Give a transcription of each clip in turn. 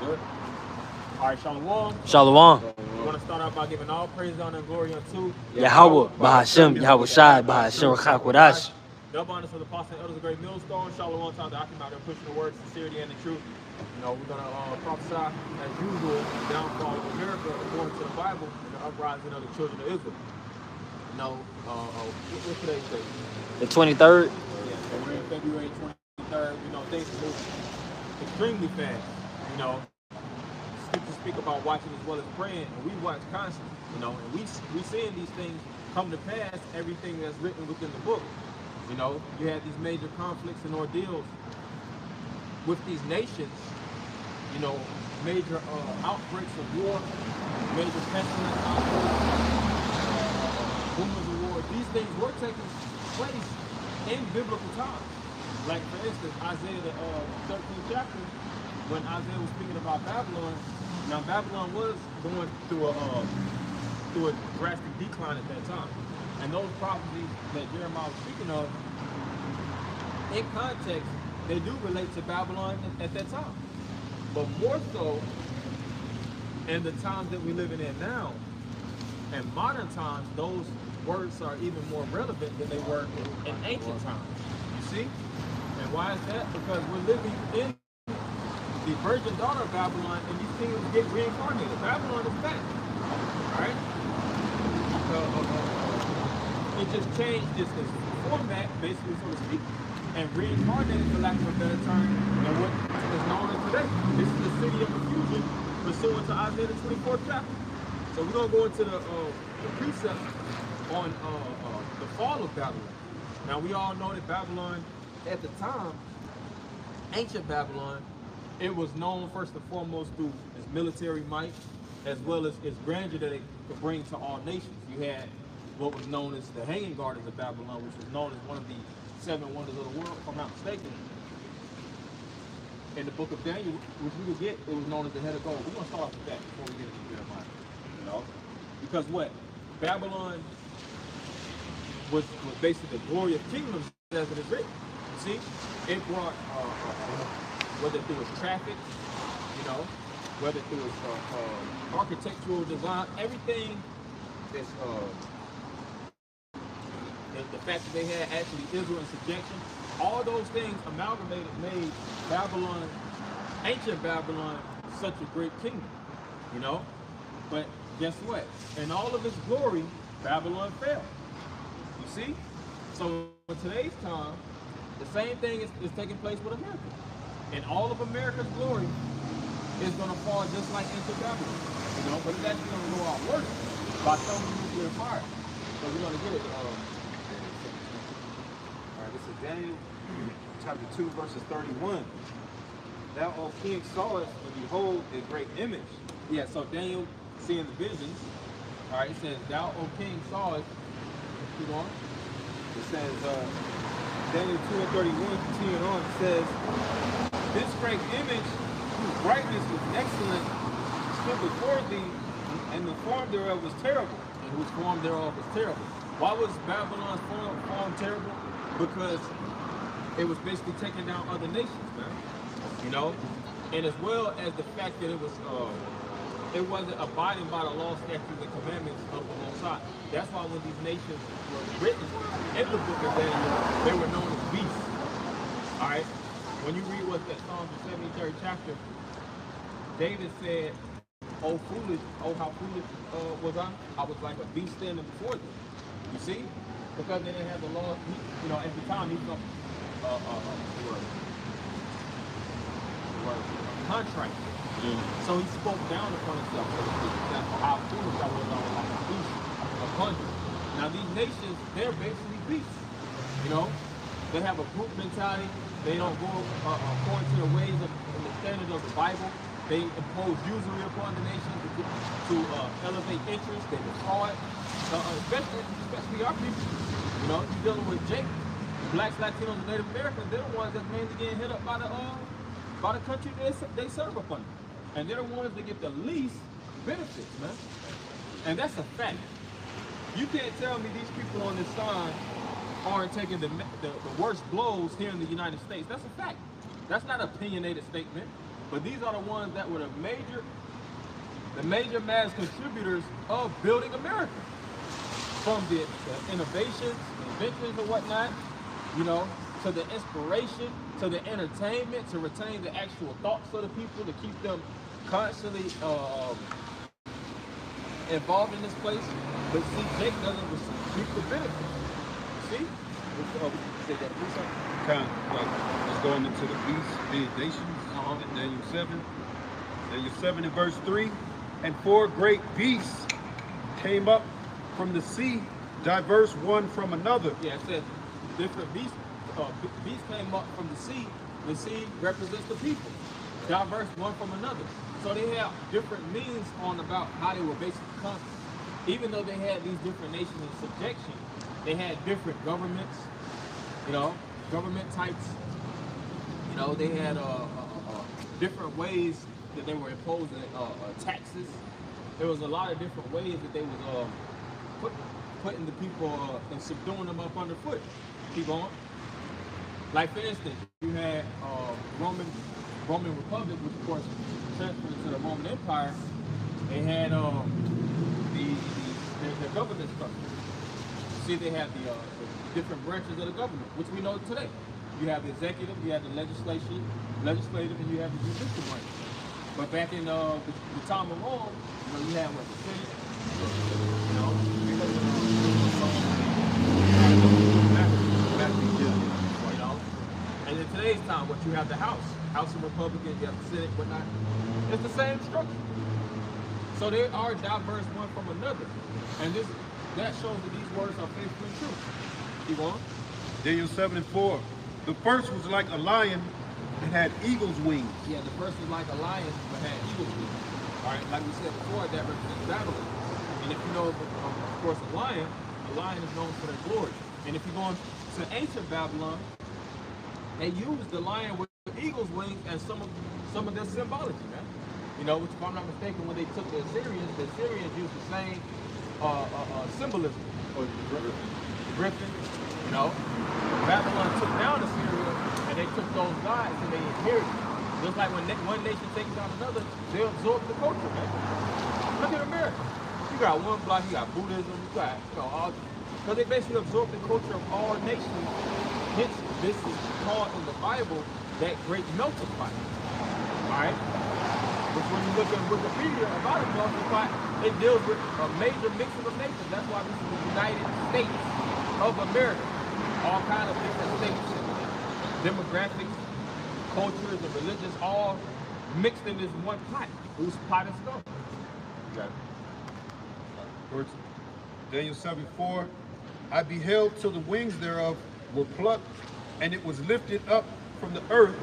Good. All right, Shalom. Shalom. We want to start out by giving all praise, honor, and glory unto Yahweh, Bahashem, Yahweh Shai, Bahashem, Chakwadash. Double honors for the apostles and elders of Great Millstone. Shalom to the Akim out there pushing the word, sincerity, and the truth. You know, we're going to prophesy, as usual, the downfall of America according to the Bible and the uprising of the children of Israel. You know, what's today's date? The 23rd. Yeah, so we're in February 23rd. You know, things move extremely fast. You know, scriptures speak about watching as well as praying, and we watch constantly. You know, and we seeing these things come to pass, everything that's written within the book. You know, you had these major conflicts and ordeals with these nations. You know, major outbreaks of war, major pestilence outbreaks, rumors of war. These things were taking place in biblical times. Like, for instance, Isaiah, the 13th chapter, when Isaiah was speaking about Babylon. Now, Babylon was going through a drastic decline at that time. And those prophecies that Jeremiah was speaking of, in context, they do relate to Babylon at that time. But more so, in the times that we're living in now, in modern times, those words are even more relevant than they were in ancient times. You see? And why is that? Because we're living in the virgin daughter of Babylon, and these kingdoms get reincarnated. Babylon is back. Alright? It just changed its format, basically, so to speak, and reincarnated, for lack of a better term, than what is known as today. This is the city of confusion, pursuant to Isaiah the 24th chapter. So we're going to go into the precept on the fall of Babylon. Now, we all know that Babylon, at the time, ancient Babylon, it was known first and foremost through its military might, as well as its grandeur that it could bring to all nations. You had what was known as the Hanging Gardens of Babylon, which was known as one of the 7 wonders of the world, if I'm not mistaken. In the book of Daniel, which we will get, it was known as the head of gold. We're going to start off with that before we get into Jeremiah. You know? Because what? Babylon was basically the glory of kingdoms, as it is written. See? It brought, whether through its traffic, you know, whether through its architectural design, everything that's, the fact that they had actually Israel in subjection, all those things amalgamated made Babylon, ancient Babylon, such a great kingdom, you know? But guess what? In all of its glory, Babylon fell. You see? So in today's time, the same thing is taking place with America. And all of America's glory is going to fall just like ancient Babylon, you know? But it's actually going to go out worse by thermal nuclear fire. So we're going to get it. This is Daniel chapter 2, verses 31. Thou, O king, sawest, and behold, a great image. Yeah, so Daniel seeing the visions. All right, it says, thou, O king, sawest. Keep on. It says, Daniel 2 and 31, continuing on, it says, this great image, whose brightness was excellent, stood before thee, and the form thereof was terrible. And whose form thereof was terrible. Why was Babylon's form terrible? Because it was basically taking down other nations, man. You know, and as well as the fact that it wasn't abiding by the law, statutes, and commandments of the Most High. That's why when these nations were written in the book of Daniel, they were known as beasts. All right. When you read what's that Psalm, the 73rd chapter, David said, "Oh foolish, oh how foolish was I? I was like a beast standing before them." You see. Because they didn't have the law, you know, at the time he was contract. So he spoke down upon himself. That's how foolish I was like a beast upon you. Now these nations, they're basically beasts. You know, they have a group mentality. They don't go according to the ways of and the standards of the Bible. They impose usury upon the nations to elevate interest. They defraud, especially our people. You know, you're dealing with Jake, blacks, Latinos, and Native Americans. They're the ones that's mainly getting hit up by the country they serve up under. And they're the ones that get the least benefits, man. And that's a fact. You can't tell me these people on this side aren't taking the worst blows here in the United States. That's a fact. That's not an opinionated statement. But these are the ones that were the major mass contributors of building America. From the innovations, inventions and whatnot, you know, to the inspiration, to the entertainment, to retain the actual thoughts of the people, to keep them constantly involved in this place. But see, Jake doesn't reap the benefits. See? Kind of like it's going into the beast nations in Daniel 7. Daniel 7 and verse 3. And 4 great beasts came up from the sea, diverse one from another. Yeah, it says different beasts. Beasts came up from the sea. The sea represents the people, diverse one from another. So they have different means on about how they were basically conquered. Even though they had these different nations in subjection, they had different governments, you know, government types. You know, they had different ways that they were imposing taxes. There was a lot of different ways that they was putting the people and subduing them up underfoot. Keep on. Like for instance, you had Roman Republic, which of course transferred into the Roman Empire. They had the government structure. See, they had the different branches of the government, which we know today. You have the executive, you have the legislative, and you have the judicial branch. But back in the time of Rome, you know, you had what, the Senate, you know, you know. And in today's time, what you have the House of Republicans, you have the Senate, whatnot. It's the same structure. So they are diverse one from another. And that shows that these words are faithful and true. Keep on. Daniel 7 and 4. The first was like a lion and had eagle's wings. Yeah, the first was like a lion but had eagle's wings. All right, like we said before, that represents Babylon. And if you know, of course, a lion is known for their glory. And if you go to ancient Babylon, they used the lion with eagle's wings and some of their symbology, man. You know, which if I'm not mistaken, when they took the Assyrians used the same symbolism. Or griffin, you know. Babylon took down Assyria and they took those gods and they inherited. Just like when one nation takes down another, they absorb the culture, man. Look at America. You got one block, you got Buddhism, you got, you know, all, because they basically absorb the culture of all nations. Hence, this is called in the Bible that great melting pot. Alright? Which when you look at Wikipedia about a melting pot, it deals with a major mixing of nations. That's why this is the United States of America. All kinds of different states, demographics, cultures, and religions, all mixed in this one pot. Whose pot is skull? Got it. Daniel 7:4. I beheld till the wings thereof were plucked, and it was lifted up from the earth,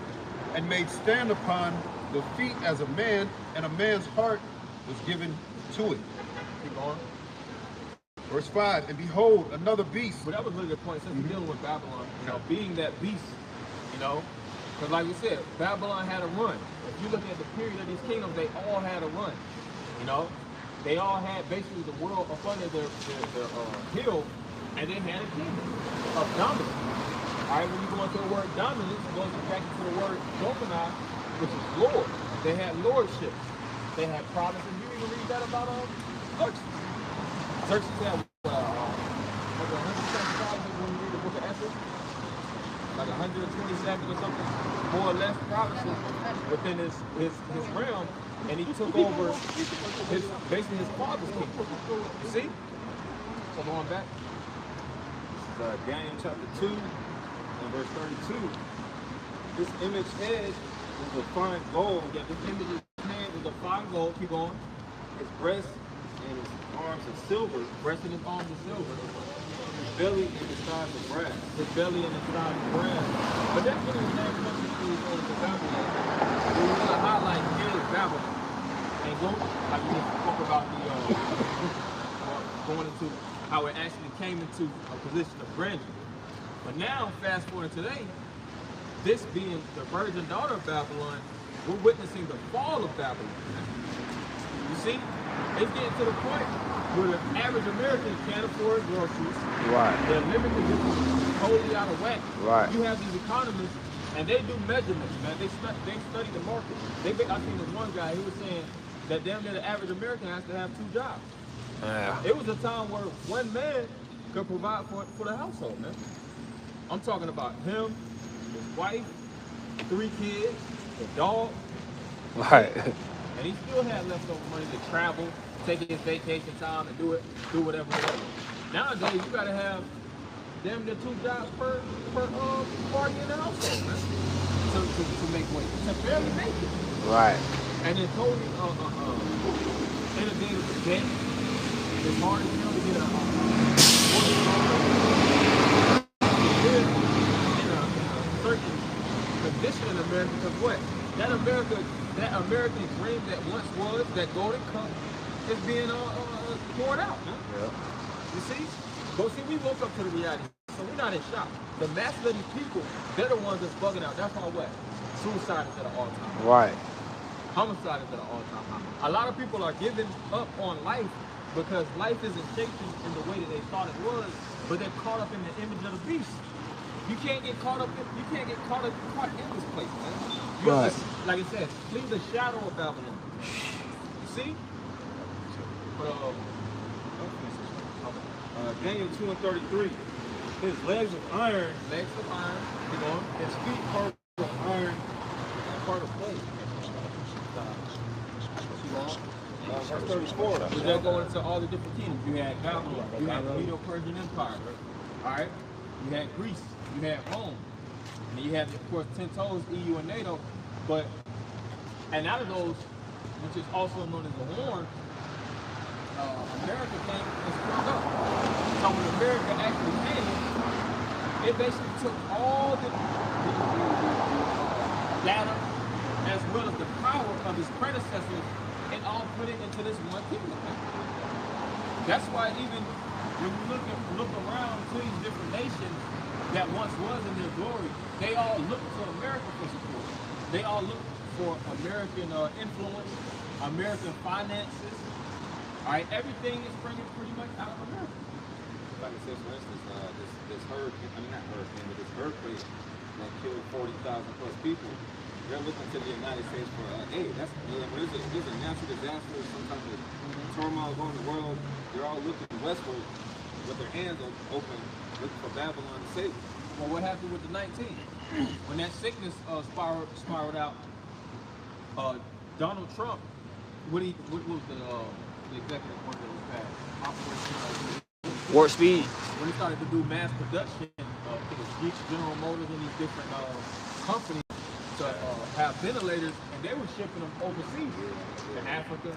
and made stand upon the feet as a man, and a man's heart was given to it. Keep going. Verse 5, and behold, another beast. But that was really the point, since we're dealing with Babylon, you know, being that beast, you know, because like we said, Babylon had a run. If you look at the period of these kingdoms, they all had a run, you know. They all had basically the world up under their hill, and they had a kingdom of dominance. All right, when you go into the word dominance, it goes back into the word dominai, which is lord. They had lordship. They had provinces. You even read that about Xerxes. Xerxes had like 170 provinces when you read the book of Esther. Like 127 or something, more or less provinces within his realm, and he took over basically his father's kingdom. You see? So going back. This is Daniel chapter 2 and verse 32. This image head is a fine gold. Yeah, this image head is a fine gold. Keep going. His breast and his arms are silver. Breast and his arms are silver. His belly and his thighs are brass. His belly and his thighs are brass. But that's really the name country to Babylon. We're going to highlight here is Babylon. And go, like we spoke about the going into how it actually came into a position of grandeur. But now, fast forward today, this being the virgin daughter of Babylon, we're witnessing the fall of Babylon. You see, it's getting to the point where the average American can't afford groceries. Right. They're living totally out of whack. Right. You have these economists And they do measurements, man. They study the market. I seen this one guy, he was saying that damn near the average American has to have 2 jobs. Yeah. It was a time where one man could provide for the household, man. I'm talking about him, his wife, 3 kids, a dog. Right. And he still had leftover money to travel, take his vacation time and do whatever. Nowadays, you gotta have damn near 2 jobs per party in the household, man. To make weight, to barely make it. Right. And then Tony inundated with debt. It's hard as hell to get a in a certain position in America, because what? That American dream that once was, that golden cup, is being poured out, man. Yeah. You see? But see, we woke up to the reality, so we're not in shock. The mass of these people, they're the ones that's bugging out. That's why what? Suicide is at an all-time high. Right. Homicide is at an all-time high. A lot of people are giving up on life because life isn't shaped in the way that they thought it was, but they're caught up in the image of the beast. You can't get caught in this place, man. You have to, like it says, flee the shadow of Babylon. You see? But, Daniel 2:33. His legs of iron, keep on. his feet part of iron, and part of clay. Verse 34. We're just going into all the different kingdoms. You had Babylon, you had the Medo-Persian Empire, all right? You had Greece, you had Rome, and then you had, of course, 10 toes, EU and NATO. And out of those, which is also known as the Horn, America came and sprung up. So when America actually came, it basically took all the data as well as the power of its predecessors and all put it into this one kingdom. That's why even when you look around to these different nations that once was in their glory, they all look to America for support. They all look for American influence, American finances. All right, everything is bringing pretty much out of America. Like I said, for instance, this hurricane, not hurricane, but this earthquake that killed 40,000 plus people, they're looking to the United States for aid. There's a natural disaster, some type of turmoil going in the world. They're all looking westward with their hands open, looking for Babylon to save them. Well, what happened with the 19? When that sickness spiraled out, Donald Trump, what was the executive order that was passed? Operation Warp speed. when he started to do mass production, I think it's Jeep, General Motors, and these different companies to have ventilators, and they were shipping them overseas to Africa,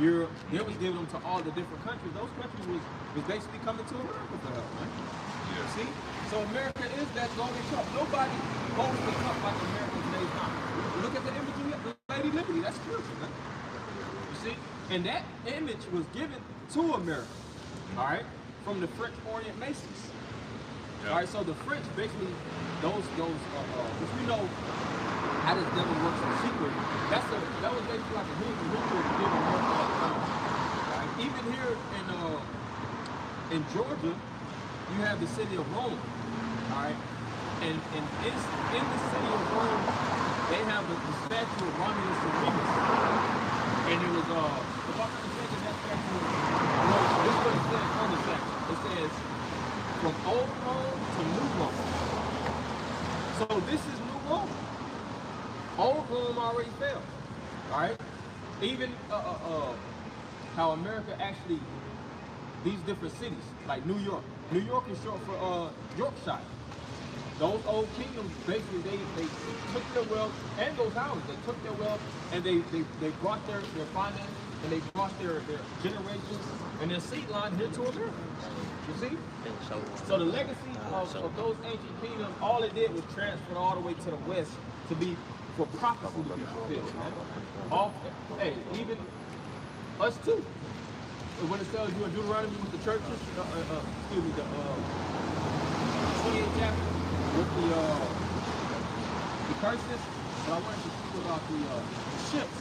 Europe. They was giving them to all the different countries. Those countries was basically coming to America for help, man. You see? So America is that golden cup. Nobody holds the cup like America in today's time. Look at the image of Lady Liberty. That's spiritual, man. You see? And that image was given to America, all right, from the French Orient Masons. All right, so the French basically, those which we know how this devil works in secret. That was basically like a hidden ritual to give America that power. Right? Even here in Georgia, you have the city of Rome. All right, and in the city of Rome, they have the statue of Romulus and Remus. And it was, if I'm not mistaken, that statue, this is what it says on the statue. It says, from old Rome to new Rome. So this is new Rome. Old Rome already fell. All right? Even how America actually, these different cities, like New York. New York is short for Yorkshire. Those old kingdoms, basically, they took their wealth, and those houses, they took their wealth, and they brought their finances, and they brought their generations and their seed line here to America. You see? So the legacy of those ancient kingdoms, all it did was transfer all the way to the west to be for prophecy to be fulfilled. Hey, even us too. When it tells you in Deuteronomy with the churches, the 28th chapter, with the curses, but I wanted to speak about the ships.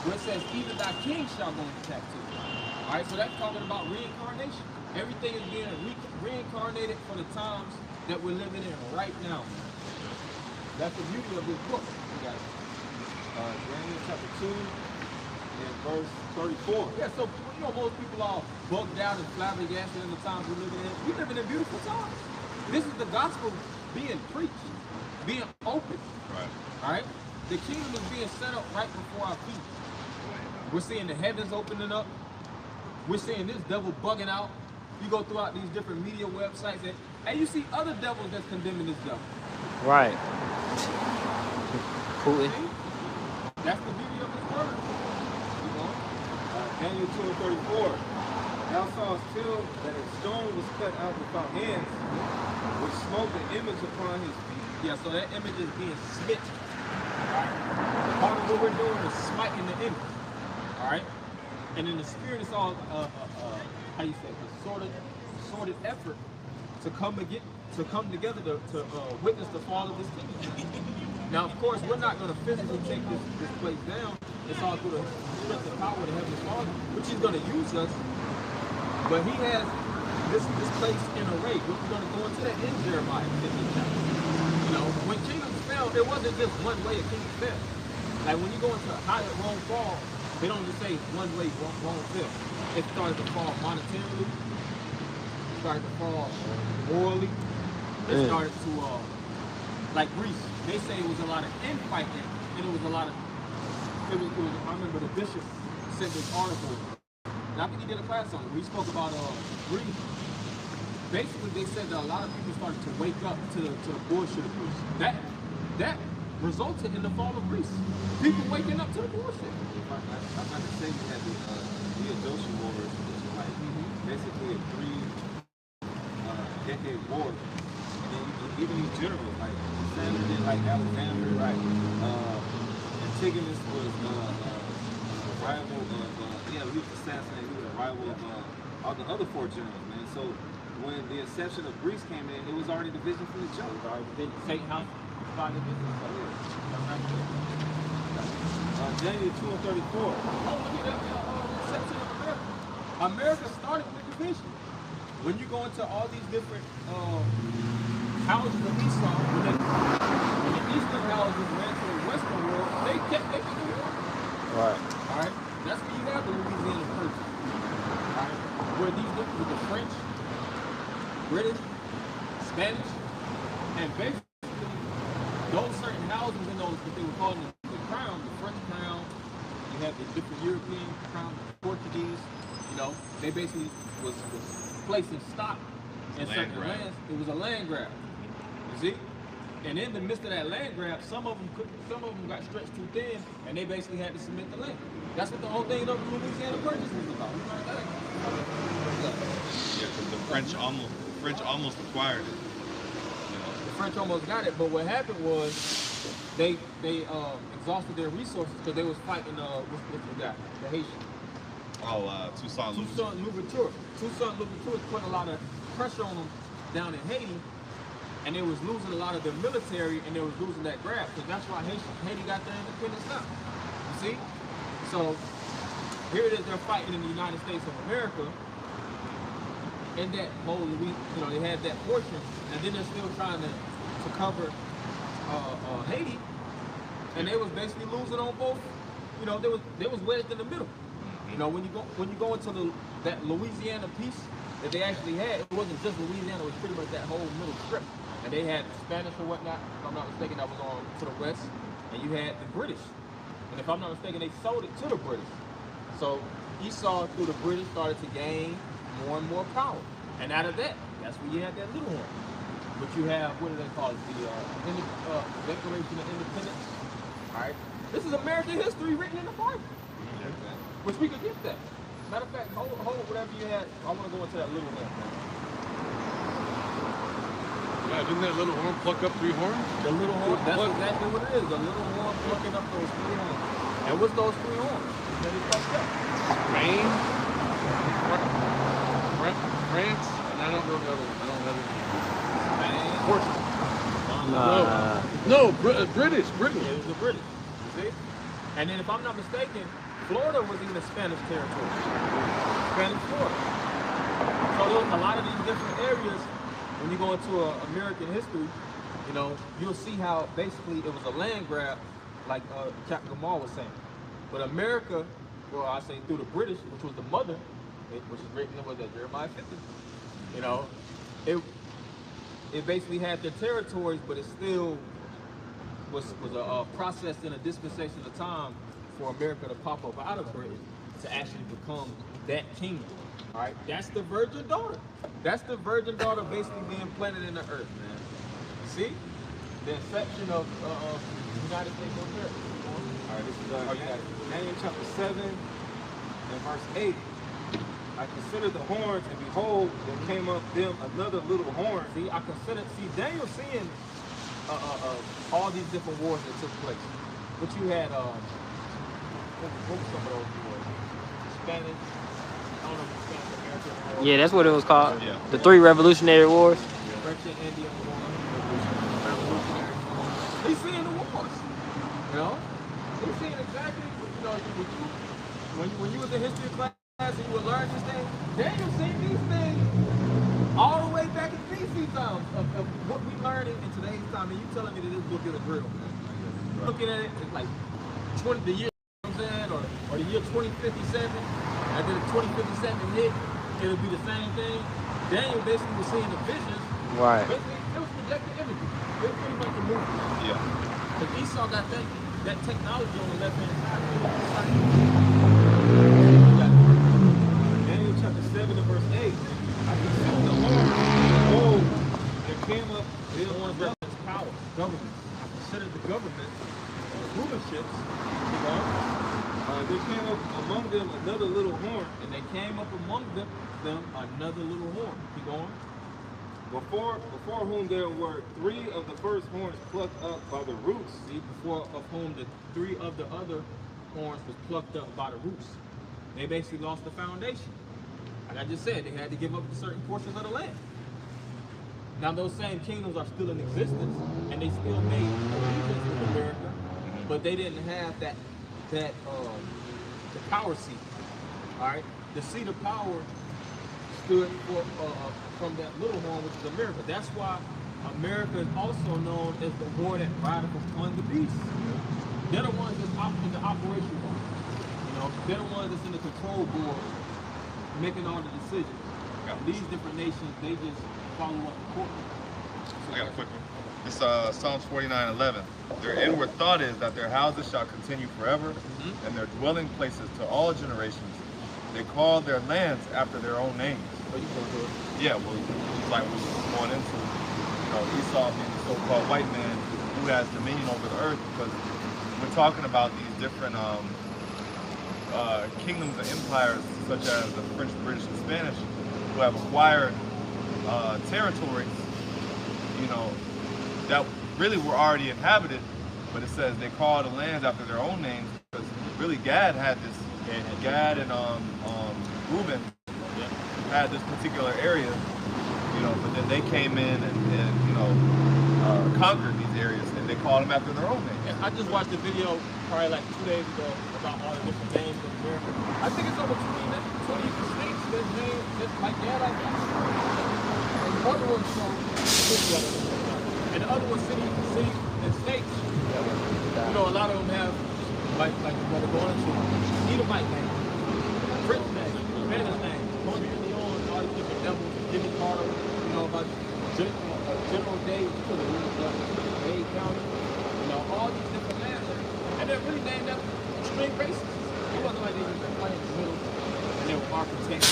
Where it says, even thy king shall go into captivity. All right, so that's talking about reincarnation. Everything is being reincarnated for the times that we're living in right now. That's the beauty of this book. You got Daniel chapter 2 and verse 34. Yeah, so you know most people are bugged out and flabbergasted in the times we're living in. We're living in beautiful times. This is the gospel being preached, being open. Right. All right? The kingdom is being set up right before our feet. We're seeing the heavens opening up. We're seeing this devil bugging out. You go throughout these different media websites and you see other devils that's condemning this devil. Right. Putin. See? That's the beauty of this word. You know? Daniel 2 and 34. Thou sawest till that a stone was cut out without hands, which smote the image upon his feet. Yeah, so that image is being smit. Part of what we're doing is smiting the image. All right? And in the spirit, it's all, how you say, a sorted effort to come together to witness the fall of this kingdom. Now, of course, we're not going to physically take this place down. It's all through the strength and power of the Heavenly Father, which He's going to use us. But He has this place in array. We're going to go into that in Jeremiah 15 chapter. You know, when kingdoms fell, there wasn't just one way a kingdom fell. Like when you go into how did Rome fall, they don't just say one way Rome fell. It started to fall monetarily. It started to fall morally. It started to, like Greece, they say it was a lot of infighting, and it was a lot of, I remember the bishop sent this article, and I think he did a class on it. We spoke about Greece. Basically, they said that a lot of people started to wake up to the bullshit of Greece. That resulted in the fall of Greece. People waking up to the bullshit. I'm not to say we had the Theodosian Wars, which is like basically a 3-decade war. And then even these generals, like Alexander, right? Antigonus was a rival of, he was assassinated, he was a rival of all the other 4 generals, man. So when the inception of Greece came in, it was already division from the jump. Satan house started business. Daniel 2 and 34. Oh, look at that inception of America. America started with division. When you go into all these different houses of Esau, when the eastern houses ran to the western world, they kept making the war. Right. All right? That's where you have the Louisiana Purchase. All right? Where these different with the French, British, Spanish, and basically those certain houses in those, what they were calling the crown, the French crown, you have the different European crown, the Portuguese, you know, they basically was placing stock in certain lands. It was a land grab. You see? And in the midst of that land grab, some of them got stretched too thin, and they basically had to submit the land. That's what the whole thing of the Louisiana Purchase was about. Yeah, because the French almost acquired it. The French almost got it, but what happened was they exhausted their resources because they was fighting what's the guy, the Haitian. Toussaint Louverture. Toussaint Louverture was putting a lot of pressure on them down in Haiti, and they was losing a lot of their military, and they was losing that grab. So that's why Haiti got their independence now. You see? So here it is, they're fighting in the United States of America. In that whole, they had that portion, and then they're still trying to cover Haiti, and they was basically losing on both. You know, they was wedged in the middle. You know, when you go into that Louisiana piece that they actually had, it wasn't just Louisiana; it was pretty much that whole middle strip. And they had the Spanish or whatnot. If I'm not mistaken, that was on to the west, and you had the British. And if I'm not mistaken, they sold it to the British. So Esau, through the British, started to gain more and more power. And out of that, that's where you had that little horn. But you have, what do they call it? The Declaration of Independence. All right. This is American history written in the Bible. Which we could get that. Matter of fact, hold whatever you had. I want to go into that little horn. Yeah, didn't that little horn pluck up 3 horns? The little horn, that's exactly what it is. The little horn plucking up those 3 horns. And what's those 3 horns that he plucked up? Spain, France, and I don't know the other one. I don't know the other one. Portugal. No, British. Yeah, it was the British. You see? And then if I'm not mistaken, Florida was in the Spanish territory. Spanish Florida. So a lot of these different areas, when you go into American history, you know, you'll see how basically it was a land grab, like Captain Gamal was saying. But America, well, I say through the British, which was the mother, which is written in Jeremiah 50. You know, it basically had their territories, but it still was a process in a dispensation of time for America to pop up out of Britain to actually become that kingdom. All right, that's the virgin daughter. That's the virgin daughter basically being planted in the earth, man. See, the inception of United States of America. All right, this is Daniel chapter 7 and verse 8. I considered the horns, and behold, there came up them another little horn. See, Daniel seeing all these different wars that took place. But you had, what was some of those wars? Spanish, I don't know if it's Spanish American War. Yeah, that's what it was called. Yeah. The 3 Revolutionary Wars. French and Indian War. Revolutionary War. He's seeing the wars. You know? He's seeing exactly, you know, when you was in history class and you would learn these things, Daniel seen these things all the way back in BC times of what we learned in today's time. And you telling me that this book is a drill, man. Looking at it, it's like the year, you know what I'm saying, or the year 2057, and then 2057 hit, it'll be the same thing. Daniel basically was seeing the visions. Right. Basically, it was projected imagery. It was pretty much a movie. Yeah. Because Esau got that technology on the left hand side. Daniel chapter 7 and verse 8. I considered the horn, and behold, there came up The one that represents power, government. I considered the government rulerships, you know, there came up among them another little horn. and they came up among them another little horn. Keep going. Before whom there were 3 of the first horns plucked up by the roots. See, before of whom the 3 of the other horns was plucked up by the roots. They basically lost the foundation. Like I just said, they had to give up certain portions of the land. Now those same kingdoms are still in existence, and they still made allegiance with America, but they didn't have the power seat. All right, the seat of power stood for from that little horn, which is America. That's why America is also known as the war that rideth upon the beast. They're the ones that's in the operation board. You know, they're the ones that's in the control board, making all the decisions. Yeah. These different nations, they just follow up the court. I got a quick one. It's Psalms 49:11. Their inward thought is that their houses shall continue forever, and their dwelling places to all generations. They call their lands after their own names. So you go to it. Yeah, well, it's like we were going into, you know, Esau being the so-called white man who has dominion over the earth, because we're talking about these different kingdoms and empires, such as the French, British, and Spanish, who have acquired territories, you know, that really were already inhabited, but it says they call the lands after their own names, because really Gad had this, Gad and Reuben had this particular area, you know, but then they came in and you know, conquered these areas, and they called them after their own names. And I just watched a video probably like 2 days ago about all the different names of America. I think it's over 20 different states that name just like that, I guess. And the other ones and the other ones cities and states. You know, a lot of them have like what they're going into Edomite name, French name, Spanish name, Colonial Leon, all these different devils, Jimmy Carter, you know, about General Day, Dade County, you know, all these different lands. And they're really named after extreme races. It wasn't like they were just playing in the middle and they were architects.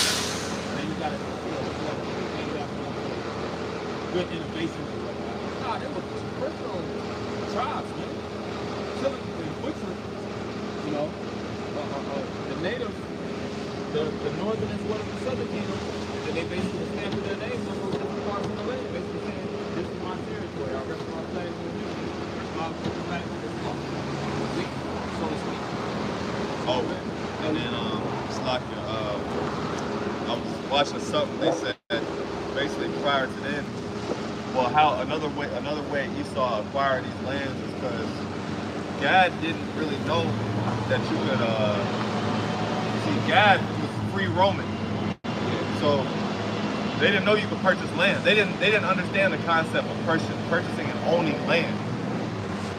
And you got to, you know, named after good innovation. Nah, they were personal tribes, man. Killing and butchering, you know, the natives, the northern as well as the southern kingdom, and they basically stamped their names on those different parts of the land, basically saying, this is my territory, I rest my flag with you, my back to this law. So to speak. Oh, and then it's like I was watching something. They said basically prior to then, well, how another way Esau acquired these lands is because Gad didn't really know that you could see Gad was free roaming, so they didn't know you could purchase land. They didn't understand the concept of purchasing and owning land.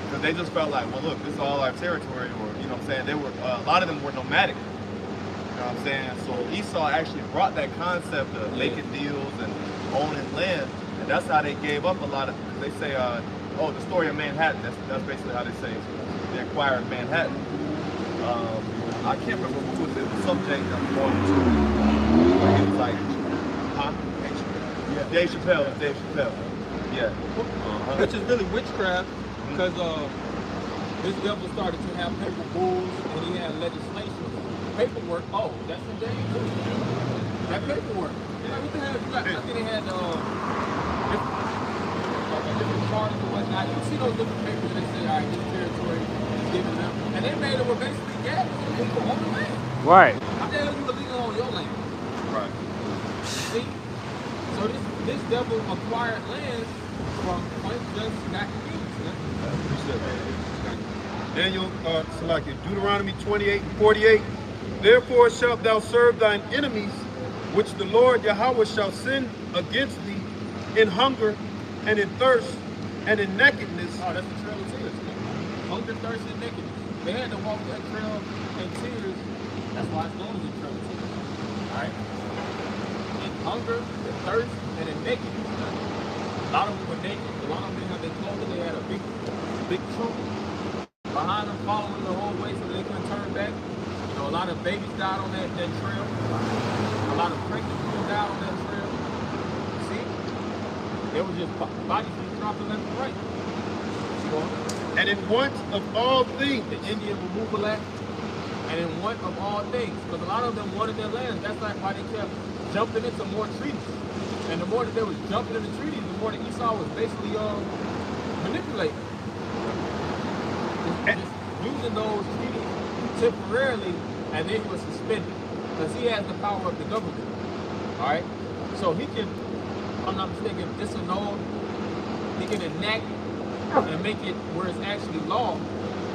Because they just felt like, well, look, this is all our territory, or, you know what I'm saying? They were, a lot of them were nomadic. You know what I'm saying? So Esau actually brought that concept of making deals and owning land, and that's how they gave up a lot of, they say, oh, the story of Manhattan, that's basically how they say they acquired Manhattan. I can't remember who was it, subject that was going to, like, it was like, huh? Yeah, Dave Chappelle, Dave Chappelle. Yeah. Which is really witchcraft, because this devil started to have paper bulls and he had legislation. Paperwork, oh, that's from Daniel too. That paperwork. Like, what the hell you got? I think they had different cards and whatnot. You see those different papers that say, all right, this territory is given them. And they made it with basically gas people on the land. Right. How the hell you illegal on your land? Right. See? So this devil acquired land from unjust got Daniel, Salaki, Deuteronomy 28:48. Therefore shalt thou serve thine enemies, which the Lord Yahweh shall send against thee in hunger and in thirst and in nakedness. Oh, that's the trail of tears. Hunger, thirst, and nakedness. They had to walk that trail in tears. That's why it's known as the trail of tears. Alright? In hunger, in thirst, and in nakedness. A lot of them were naked. A lot of them didn't have their clothing. They had a big trunk behind them, following the whole way so they couldn't turn back. You know, a lot of babies died on that trail. A lot of pregnant people died on that trail. See? They were just bodies being dropped left and right. And in want of all things. The Indian removal act, and in want of all things. Because a lot of them wanted their land. That's like why they kept jumping into more treaties. And the more that they was jumping into treaties, the more that Esau was basically manipulating. Just using those treaties temporarily, and then he was suspended. Because he has the power of the government. Alright? So he can, if I'm not mistaken, disannul, he can enact and make it where it's actually law.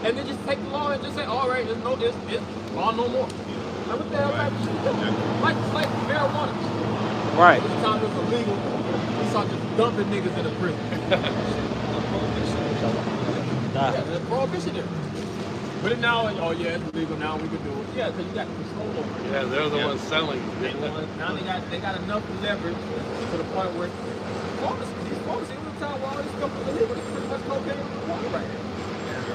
And then just take the law and just say, alright, it's law no more. Like, what the hell type of shit? Like marijuana. Right. At the time it was illegal, we saw just dumping niggas in the prison. Yeah, the prohibition there. But it now, oh yeah, it's legal now, we can do it. Yeah, because you got control over it. Yeah, they're the ones selling. Now they got enough leverage to the point where these folks, even the time while all this stuff was illegal, it's pretty much cocaine on the corner right now.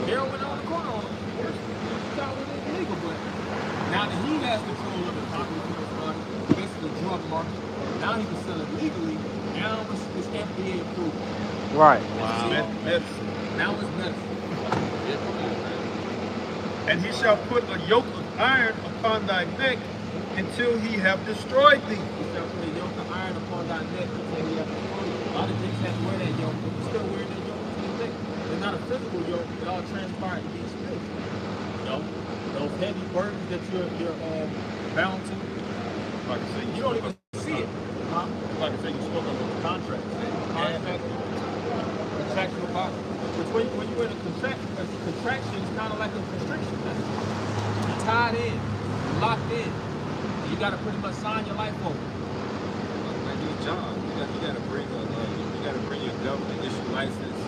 Heroin on the corner on them. This time was illegal, but now that he has control of the property, basically drug market, now he can sell it legally. Now it's FDA approved. Right. Wow. Medicine. Now it's medicine. And he shall put a yoke of iron upon thy neck until he have destroyed thee. He shall put a yoke of iron upon thy neck until he have destroyed you. A lot of things have to wear that yoke, but you still wearing that yoke to this day. It's not a physical yoke, it all transpired to be spiritual. You know, those heavy burdens that you're bound to. Like I say, You don't even see it. Huh? like I say, you spoke of a contract. Contract, contractual body. Which when you're in a contraction, it's kind of like a constriction. You're tied in, you're locked in. You got to pretty much sign your life over. Like your job, you got to bring your government issue license.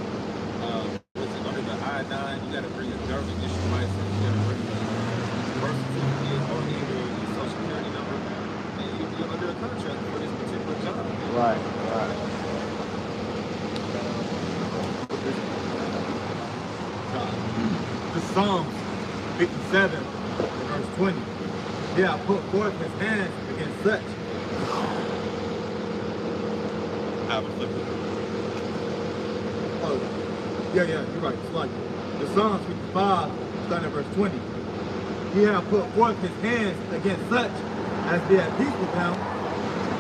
Under the I-9, you got to bring a government issue license. You got to bring the birth certificate or either your social security number, and you're under a contract for this particular job. Right. This Psalms 57, verse 20. Yeah, put forth his hands against such. Have a flip it. Oh, yeah, you're right. It's like the Psalms 55, starting at verse 20. He have put forth his hands against such as be at peace with him.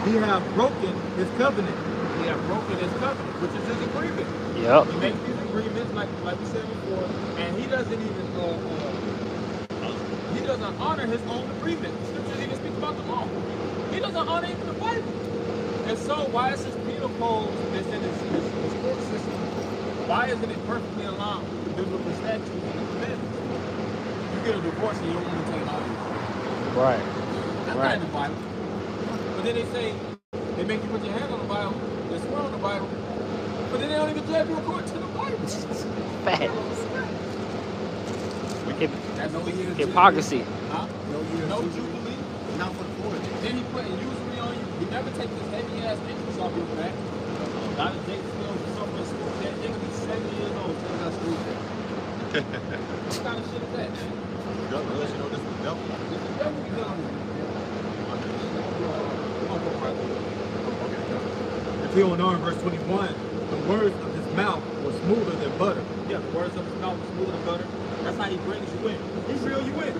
He have broken his covenant. He have broken his covenant, which is his agreement. Yep. He makes these agreements, like we said before, and he doesn't even he doesn't honor his own agreement. The scriptures even speak about the law. He doesn't honor even the Bible. And so, why is this penal code that's in his court system? Why isn't it perfectly aligned with the biblical statutes and the commandments? You get a divorce and you don't want to take all this. Right. That's not in the Bible. But then they say they make you put your hand on the Bible. They swear on the Bible. But then they don't even judge you according to the Bible. Facts. That no years. Hypocrisy. Huh? No jubilee. Not for the poor. Then he put usury on you. He never take this heavy ass interest off your back. A lot of Jake still suffering school debt. They could be 70 years old, still got school debt. What kind of shit is that, man? Unless you know this is the devil. This is the devil we dealing with. If you don't know in verse 21, the words of his mouth were smoother than butter. Yeah, the words of his mouth was smoother than butter. That's how he brings you in. He reel you in.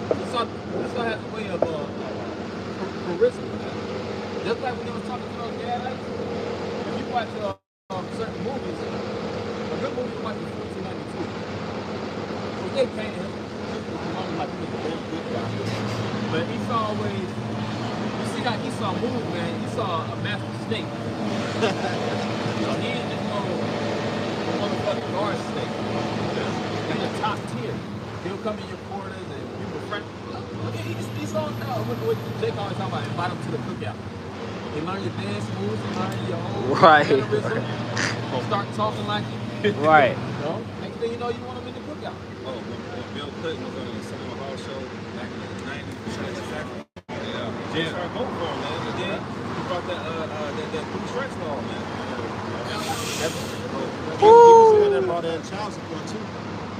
This all has a way of charisma. Just like when they was talking to those Gadites, if you watch certain movies, a good movie you watch is 1492. So they painted him like he was a very good guy. But Esau always, you see how Esau moved, man. Esau a master snake. So he ain't just no motherfucking guard snake. He's the top tier. He'll come in your quarters and you were friends. Look at Esau what Jake always talking about, invite him to the cookout. They learn your dance moves, they learn your whole Right. mannerism. Start talking like you. Right. You know? Next thing you know, you want them in the cookout. Oh, when Bill Clinton was on the Cinema Hall show back in the 90s, Jay started voting for him, man. And then he brought that Blue Strikes law, man. He was the one that brought in child support too.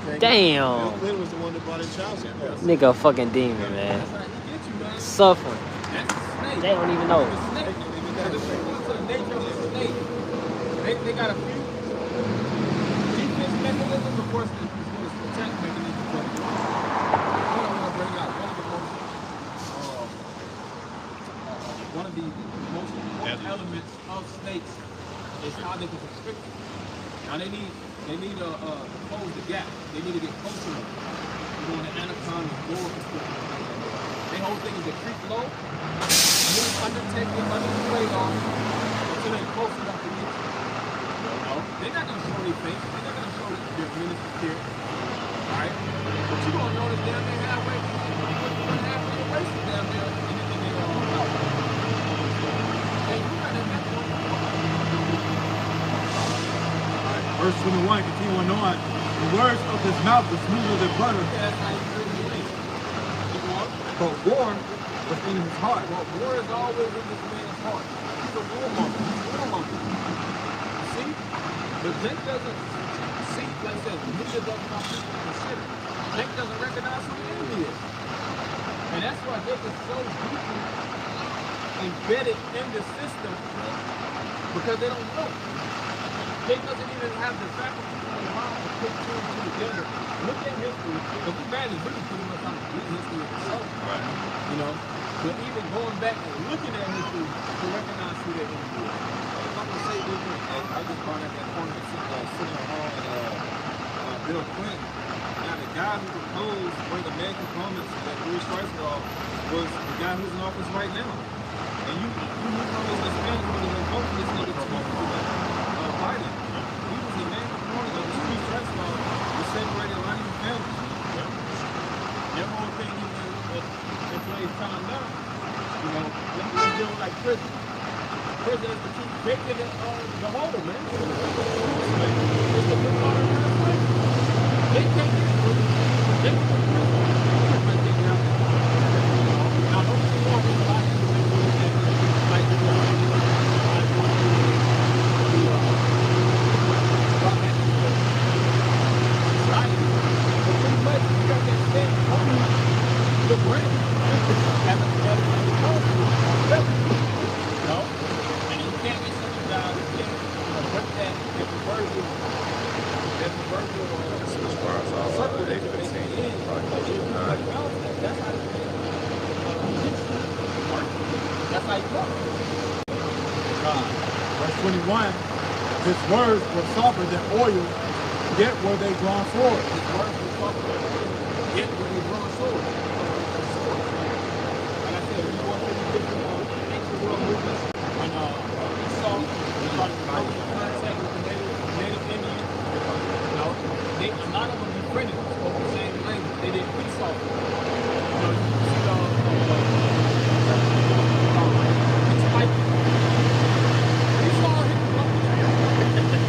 Bill Damn. Clinton was the one that brought in child support. Nigga a fucking demon, man. That's how he gets you, man. Suffering. That's a snake. They don't even know. The snake. To the nature of the snake. They got a few defense mechanisms, of course, it's going to attack mechanisms. But I want to bring out one of the most important elements of snakes is how they can constrict you. Now they need to close the gap. They need to get closer. You're doing the anaconda door constriction. Their whole thing is to creep low, move undertake it under the radar until they're close enough to get you. No, they're not gonna show their face. They're not gonna show their minister here. Alright? But you gonna notice down there halfway, half of the race is down there, and then they all out. Hey, you got that back on. Verse 21, continuing on, the words of his mouth were smoother than butter, That's how you bring the race. Keep on. but war was in his heart. Well, war is always in this man's heart. He's a warmonger. He's a warmonger. See? But Jake doesn't see, like I said, neither does my people consider. Jake doesn't recognize who the enemy is. And that's why Jake is so deeply embedded in the system because they don't know. Jake doesn't even have the faculty in the mind to put two and two together. Look at history. The book man is really pretty much on the history of itself. Right. You know, but even going back and looking at history to recognize who that enemy is. I'm gonna say this, and I just brought up that point of City Hall and Bill Clinton. Now the guy who proposed one of the main components of that Blue Strikes law was the guy who's in office right now. And you know this Hispanic who was voting for this nigga Biden. He was the main component of the Blue Strikes law that separated a lot of families. Their whole thing is in today's time now. You know, let's deal with like prison. Prison is to keep breaking the holder, man. It's the good part of the they can't get through. They can put prison. But they now don't you want to like the brand no, and you can't get something down. You can't break that proverbial As far as all circle the that you're making A15, in. That's how that's how you go. Verse 21, his words were softer than oil, yet were they drawn swords. His words will talk about it. Yet when they draw a sword. Like I said, we walk through the different ancient world movements. When Esau started to come in contact with the native Indians, you know, a lot of them befriended them, spoke the same language. They did peace offering. You know, you see it's like Esau hit the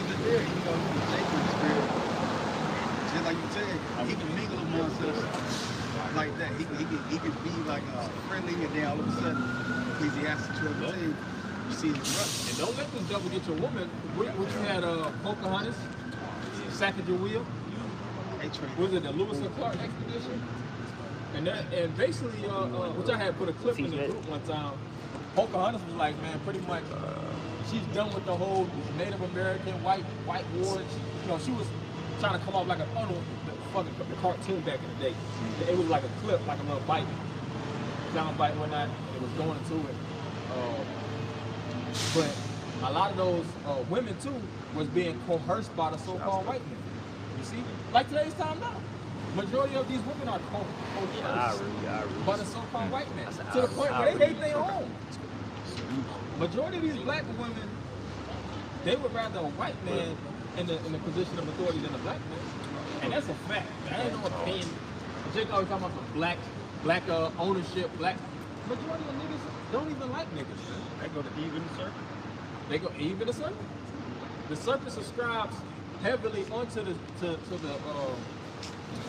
just there. You know, he's a sacred spirit. Just like you said, he can mingle amongst us like that. He could be like friendly, and then all of a sudden, Ecclesiastes 12:10, you see the rust. And don't let this devil get your woman. What you had, Pocahontas, Sacagawea, was it the Lewis and Clark expedition? And basically, which I had put a clip in the group one time. Pocahontas was like, man, pretty much, she's done with the whole Native American white war. You know, she was trying to come off like a fucking the cartoon back in the day. It was like a clip, like a little bite, sound bite, whatnot. It was going into it. But a lot of those women too was being coerced by the so-called white men. You see, like today's time now. Majority of these women are coerced by the so-called white men to the point where they hate their own. Majority of these black women, they would rather a white man in the position of authority than a black man, and that's a fact. I ain't no opinion. Jake always talking about the black ownership, black. Majority of niggas don't even like niggas. They go to Eve and the serpent. They go Eve and the serpent. The serpent subscribes heavily onto the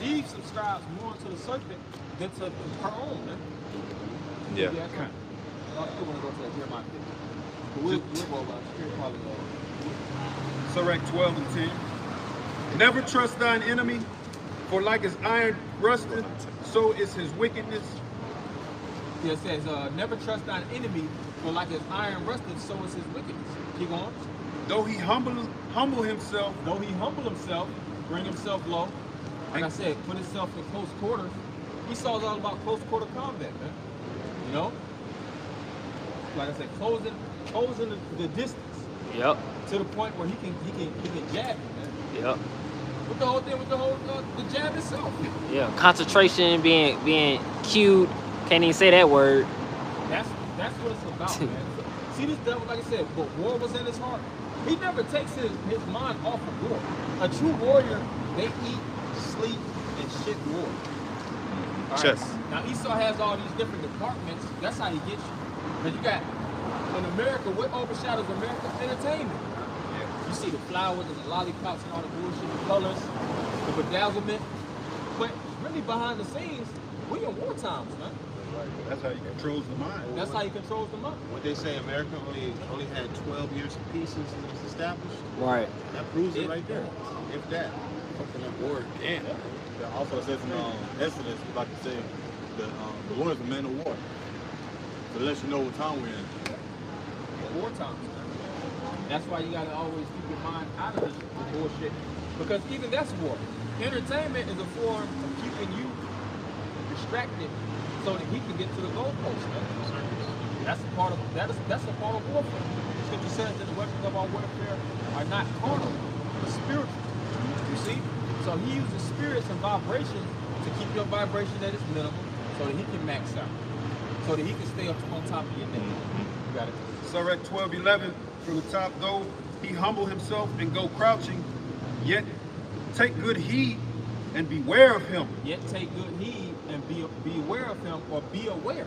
Eve subscribes more to the serpent than to her own, man. Yeah. I kind of want to go to that Jeremiah 50. But we'll go about here probably. Sirach 12 and 10. Never trust thine enemy, for like as iron rusted, so is his wickedness. Yeah, it says, never trust thine enemy, for like as iron rusted, so is his wickedness. Keep on. Though he humble himself, bring himself low. Like I said, put himself in close quarters. Esau's all about close quarter combat, man. You know? Like I said, closing the distance. Yep. To the point where he can jab you, man. Yep. With the whole thing, with the jab itself. Yeah. Concentration, being cued. Can't even say that word. That's what it's about, man. See this devil, like I said, but war was in his heart. He never takes his mind off of war. A true warrior, they eat, sleep, and shit war. All Chess. Right? Now Esau has all these different departments. That's how he gets you. Because you got, in America, what overshadows America? Entertainment. You see the flowers and the lollipops and all the bullshit, the colors, the bedazzlement. But really behind the scenes, we in war times, man. that's how he controls the mind. That's how he controls the mind. What they say, America only had 12 years of peace since it was established. Right. That proves it right there. If that. War. Damn. It also says in Exodus, like I said, the Lord is a man of war. So it lets you know what time we're in. War times. That's why you gotta always keep your mind out of this bullshit. Because even that's war. Entertainment is a form of keeping you distracted so that he can get to the goalpost, man. That's a part of warfare. Scripture says that the weapons of our warfare are not carnal, but spiritual. You see? So he uses spirits and vibrations to keep your vibration at its minimum so that he can max out. So that he can stay up on top of your name. You got it. Sirach 12:11, from the top, though he humble himself and go crouching, yet take good heed and beware of him. Yet take good heed and be aware of him, or be aware.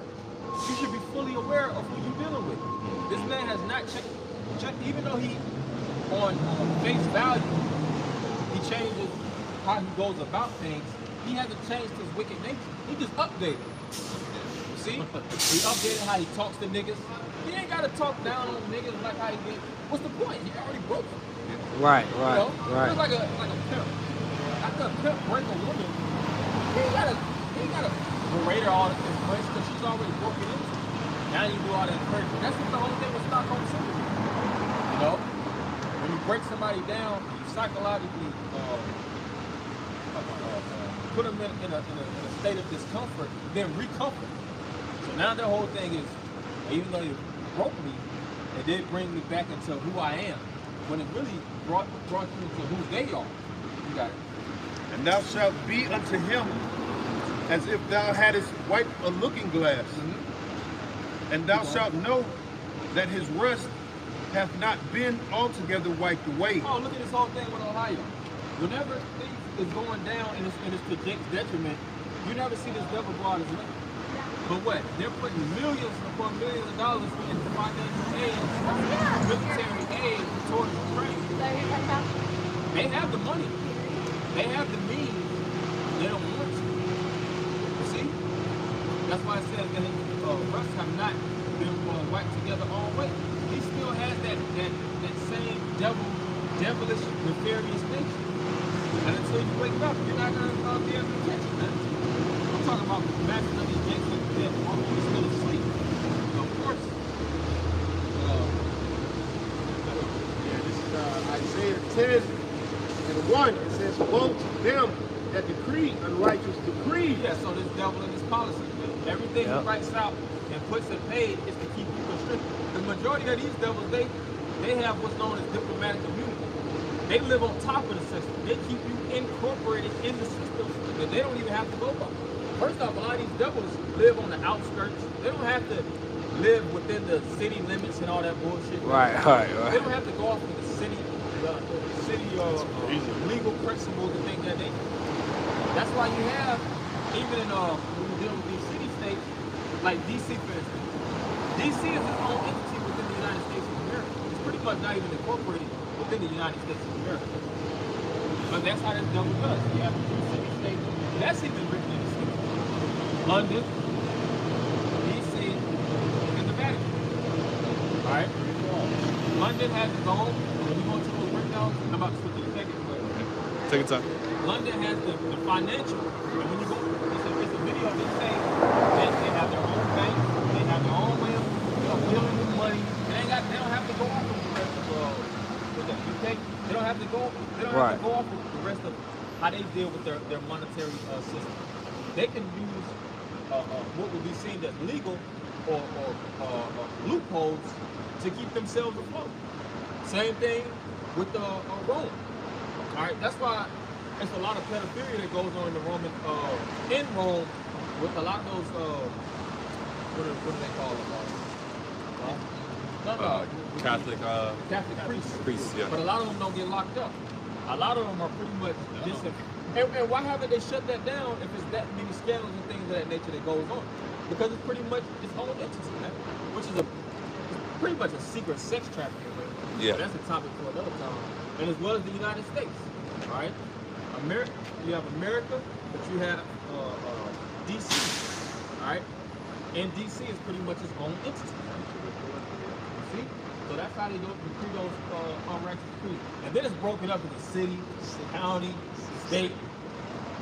You should be fully aware of who you're dealing with. This man has not checked, even though he, on face value, he changes how he goes about things. He hasn't changed his wicked nature. He just updated. You see? He updated how he talks to niggas. He ain't gotta talk down on niggas like how he did. What's the point? He already broke them. Right. You know? Right. It's like a pimp. After a pimp break a woman, he ain't gotta berate her all this place because she's already broken into it. Now you do all that encouragement. That's what the whole thing with Stockholm Syndrome. You know? When you break somebody down, you psychologically put them in a state of discomfort, then recomfort. So now their whole thing is, even though you broke me, it did bring me back into who I am. When it really brought you into who they are. You got it. And thou shalt be unto him as if thou hadst wiped a looking glass. And thou shalt know that his rust hath not been altogether wiped away. Oh, look at this whole thing with Ohio. Whenever things is going down and it's to Jake's detriment, you never see this devil go out his way. But what? They're putting millions upon millions of dollars in financial aid, military aid towards Ukraine. They have the money. They have the means. They don't want to. You see? That's why I said that Russ have not been wiped together all the way. He still has that same devilish, nefarious nature. And until you wake up, you're not going to be able to catch it, man. I'm talking about matching up these Yankees that are still asleep. Of course. This is Isaiah 10:1. It says, woe to them that decree unrighteous decree. Yeah, so this devil and this policy, everything he writes out and puts in paid is to keep you constricted. The majority of these devils, they have what's known as diplomatic immunity. They live on top of the system. They keep you incorporated in the system that they don't even have to go by. First off, a lot of these devils live on the outskirts. They don't have to live within the city limits and all that bullshit. Right. They don't have to go off of the city legal principles and things that they do. That's why you have, even in when you deal with these city-states, like DC for instance. DC is its own entity within the United States of America. It's pretty much not even incorporated within the United States of America. But that's how this devil does. You have two city-states. That's even written in the city. London, DC, and the Vatican. Alright? London has its own. When you go to those breakdowns, I'm about to switch to the second way. Take your time. London has the financial. And when you go, it's a video that say they have their own bank, they have their own way of dealing with money. They don't have to go off of the rest of with the UK. They don't have to go. They don't have to go off of the rest of how they deal with their monetary system. They can use what would be seen as legal or loopholes to keep themselves afloat. Same thing with Rome. All right, that's why there's a lot of pedophilia that goes on in the Roman in Rome with a lot of those what do they call them? Catholic priests. yeah. But a lot of them don't get locked up. A lot of them are pretty much and why haven't they shut that down if it's that many scandals and things of that nature that goes on? Because it's pretty much its own entity, man. Which is pretty much a secret sex trafficking ring. Yeah. But that's a topic for another time. And as well as the United States. All right? America, you have America, but you have DC. All right? And DC is pretty much its own entity. See? So that's how they do decree those unrighteous decrees. And then it's broken up into city, county, state.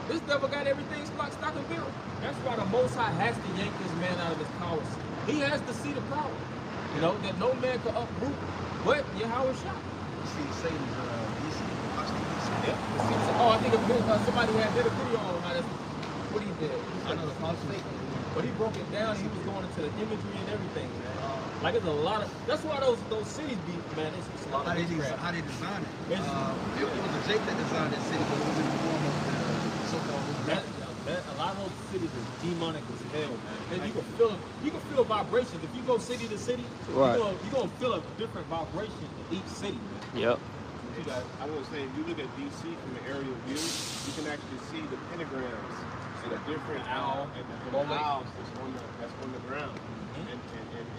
This devil got everything stock and barrel. That's why the Most High has to yank this man out of his power seat. He has the seat of power. You know, that no man can uproot but Yahweh Shah. See, Satan's DC, Washington, DC. Yeah. Oh, I think somebody did a video on how that's what he did. I know the state. But he broke it down. He was going into the imagery and everything, man. Like it's a lot of. That's why those cities be, man. It's a lot of. How they design it? It was a Jake that designed that city, but it was in the form of the so-called. A lot of those cities are demonic as hell, man. And you can feel them. You can feel vibrations. If you go city to city, you're gonna feel a different vibration in each city, man. Yep. I was saying, if you look at DC from the aerial view, you can actually see the pentagrams and the different owls that's on the ground.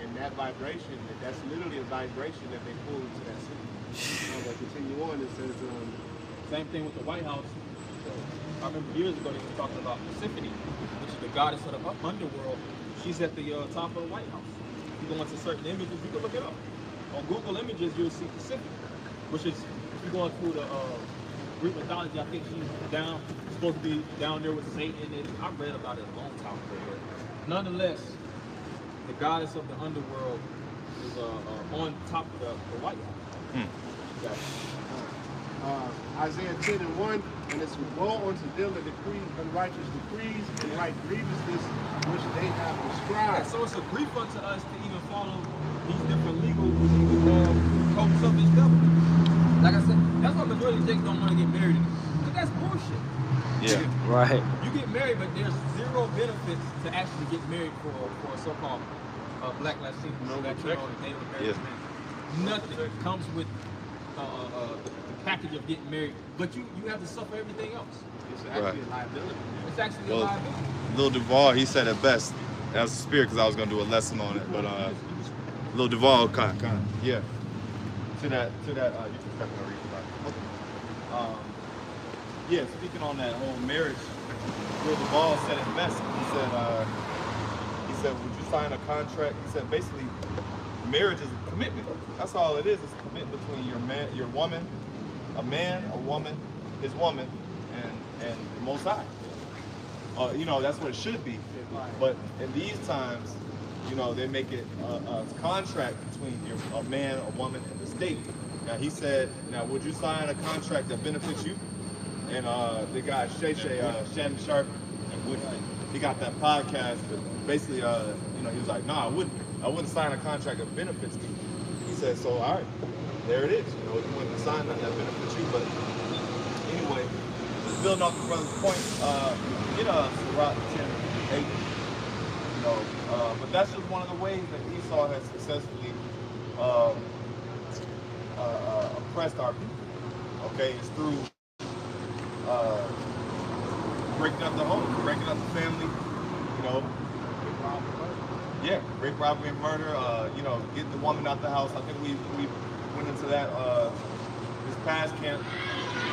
And that vibration, that's literally a vibration that they pull into that city. But continue on, it says, same thing with the White House. So, I remember years ago they were talking about Persephone, which is the goddess of the underworld. She's at the top of the White House. If you go into certain images, you can look it up. On Google Images, you'll see Persephone, which is, if you're going through the Greek mythology, I think she's supposed to be down there with Satan. And I read about it a long time ago. Nonetheless, the goddess of the underworld is on top of the White House. Isaiah 10:1, and it's woe unto them that decree unrighteous decrees and write grievousness which they have prescribed. So it's a grief unto us to even follow these different legal codes of this devil. Like I said, that's why majority of Jakes don't want to get married. Because that's bullshit. Yeah. Right. You get married, but there's zero benefits to actually get married for a so-called Black Latino, Native American man. Nothing comes with the package of getting married, but you have to suffer everything else. It's actually a liability. It's actually a liability. Lil Duval, he said it best. as a spirit because I was gonna do a lesson on it, but Lil Duval kind of, yeah. To that, you can definitely read about it. Yeah, speaking on that whole marriage, Lil Duval said it best. He said, would you sign a contract? He said, basically, marriage is a commitment. That's all it is. It's a commitment between your woman, a man, a woman, his woman, and the Most High. You know, that's what it should be. But in these times, you know, they make it a contract between a man, a woman, and the state. Now, he said, now, would you sign a contract that benefits you? And the guy, Shannon Sharp, he got that podcast, but basically, you know, he was like, nah, I wouldn't sign a contract that benefits me. He said, so, all right, there it is. You know, you wouldn't sign that benefits you, but anyway, just building off the brother's point, you know, Sirach 10:8, you know, but that's just one of the ways that Esau has successfully oppressed our people. Okay, it's through breaking up the home, breaking up the family, you know. Yeah, rape, robbery, and murder. You know, getting the woman out the house. I think we went into that this past camp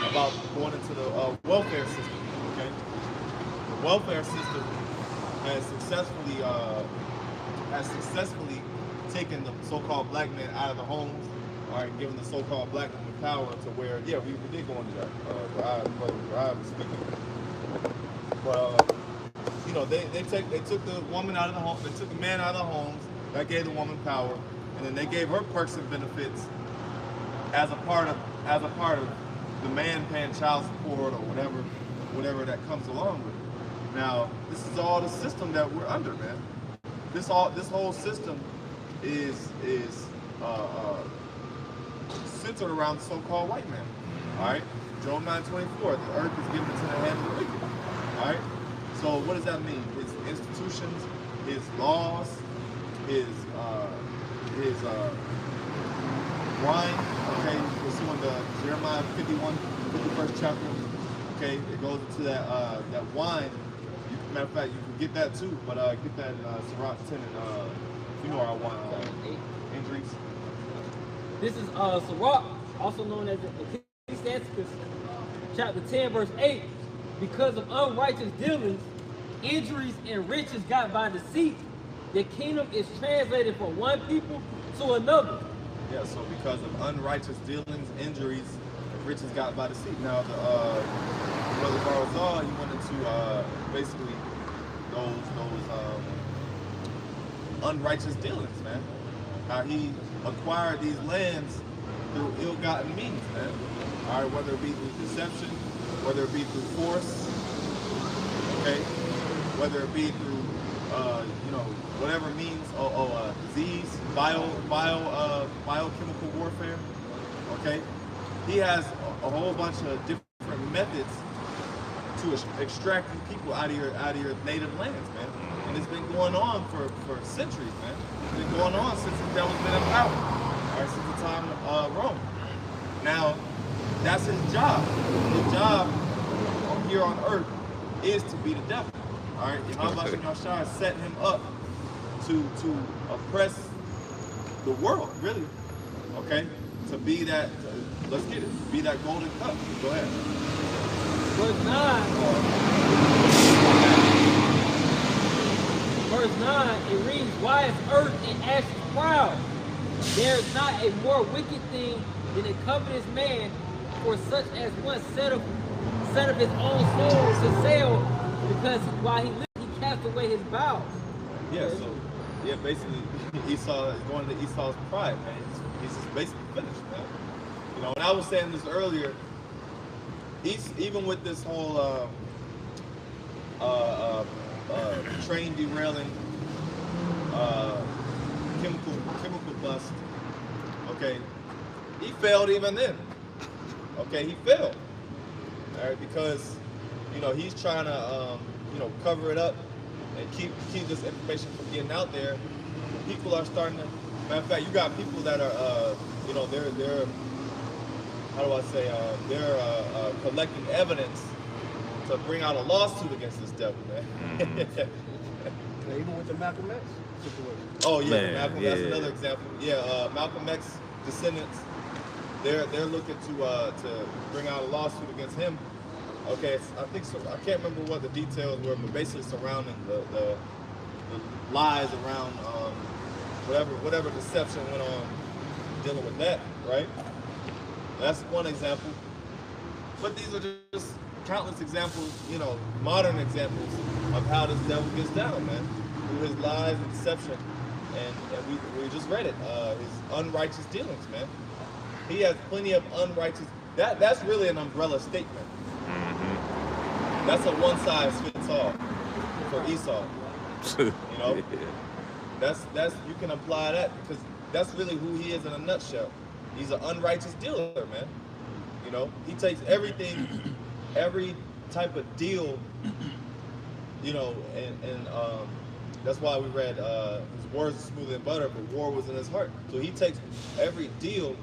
about going into the welfare system. Okay, the welfare system has successfully taken the so-called black men out of the homes, all right, giving the so-called black women power to where, yeah, we did go into that. Where I was speaking, but you know, they took the woman out of the home, they took the man out of the homes, that gave the woman power, and then they gave her perks and benefits as a part of the man paying child support or whatever that comes along with it. Now, this is all the system that we're under, man. This whole system is centered around the so-called white man. All right, Job 9:24. The earth is given into the hand of the wicked. All right. So what does that mean? His institutions, his laws, his wine. Okay, we're seeing the Jeremiah 51st chapter. Okay, it goes into that wine. Matter of fact, you can get that too, but get that in Sirach 10 and you know our wine injuries. This is Sirach, also known as Ecclesiasticus, chapter 10, verse 8. Because of unrighteous dealings, injuries, and riches got by deceit, the kingdom is translated from one people to another. Yeah, so because of unrighteous dealings, injuries, and riches got by deceit. Now, the Brother Barazal, he went into basically those unrighteous dealings, man. How he acquired these lands through ill-gotten means, man. All right, whether it be through deception, whether it be through force, okay, whether it be through, you know, whatever means, disease, biochemical warfare, okay. He has a whole bunch of different methods to extracting people out of your native lands, man. And it's been going on for centuries, man. It's been going on since the devil's been in power, all right, since the time of Rome. Now, that's his job. His job here on earth is to be the devil. All right, Yahweh is setting him up to oppress the world, really. Okay, to be that. Let's get it. Be that golden cup. Go ahead. Verse 9, it reads, "Why is earth and ashes proud? There is not a more wicked thing than a covetous man, for such as one set of his own soul to sell, because while he lived, he cast away his vows." Yeah, so, yeah, basically, Esau is going to Esau's pride, man. He's just basically finished, man. You know, and I was saying this earlier, even with this whole train derailing, chemical bust, okay, he failed even then. Okay, he failed. All right, because, you know, he's trying to, you know, cover it up and keep this information from getting out there. People are starting to, matter of fact, you got people that are, you know, they're, how do I say, they're collecting evidence to bring out a lawsuit against this devil, man. Even with the Malcolm X situation. Oh yeah, Man, Malcolm. That's yeah. another example. Yeah, Malcolm X descendants. They're looking to bring out a lawsuit against him. Okay, I think so. I can't remember what the details were, but basically surrounding the lies around whatever deception went on dealing with that, right? That's one example. But these are just countless examples, you know, modern examples of how this devil gets down, man, through his lies and deception. And we just read it, his unrighteous dealings, man. He has plenty of unrighteous. That's really an umbrella statement. That's a one size fits all for Esau. You know, that's you can apply that because that's really who he is in a nutshell. He's an unrighteous dealer, man. You know, he takes everything, every type of deal. You know, and that's why we read his words are smoother than butter, but war was in his heart. So he takes every deal,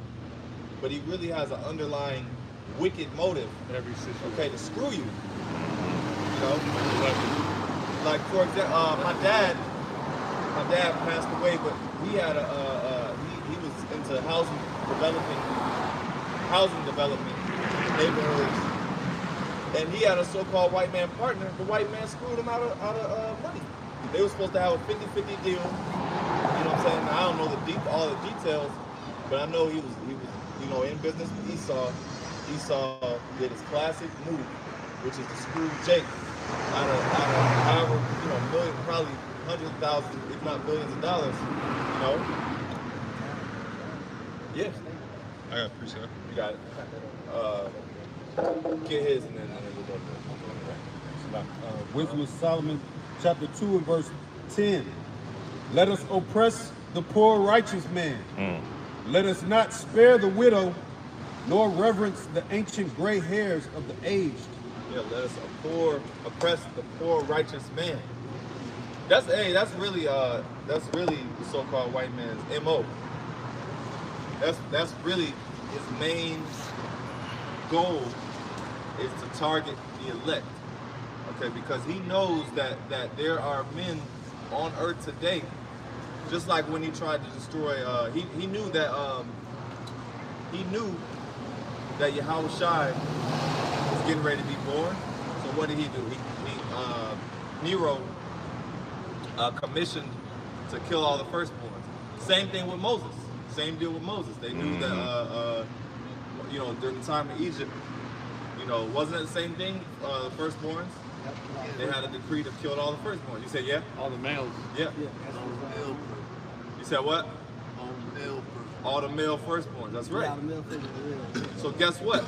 but he really has an underlying wicked motive. Every situation. Okay, to screw you. You know, like for example, my dad passed away, but he had he was into housing development neighborhoods, and he had a so-called white man partner. The white man screwed him out of money. They were supposed to have a 50-50 deal. You know what I'm saying? Now, I don't know all the details, but I know he was you know in business with Esau. Esau did his classic move, which is to screw Jake out of however, you know, million, probably hundreds of thousands, if not billions of dollars. You know? Yes. I got appreciate it. You got it. Get his and then we'll go. Wisdom of Solomon, chapter 2 and verse 10. Let us oppress the poor righteous man. Let us not spare the widow, nor reverence the ancient gray hairs of the aged. Yeah, let us oppress the poor righteous man. That's really the so-called white man's MO. That's really his main goal is to target the elect. Okay, because he knows that there are men on earth today, just like when he tried to destroy he knew that Yahweh Shai was getting ready to be born. So what did he do? Nero commissioned to kill all the firstborns. Same thing with Moses. Same deal with Moses. They knew that you know, during the time of Egypt, you know, wasn't it the same thing? The firstborns. They had a decree to kill all the firstborns. You said yeah? All the males. Yeah. You said what? All the male firstborns. That's right. So guess what?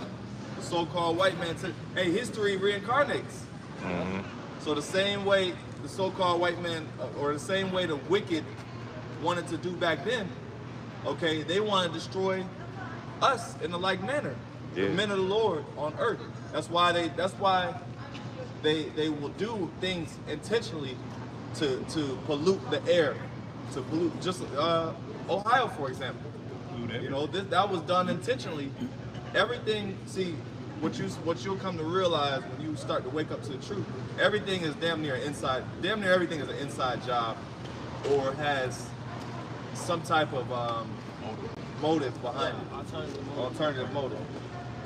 The so-called white man said, hey, history reincarnates. So the same way the so-called white man, or the same way the wicked wanted to do back then, okay, they want to destroy us in a like manner. The men of the Lord on earth. That's why they will do things intentionally to pollute the air, to pollute just Ohio, for example. You know, that was done intentionally. Everything, see, what you'll come to realize when you start to wake up to the truth, everything is damn near everything is an inside job or has some type of motive behind it. Alternative motive.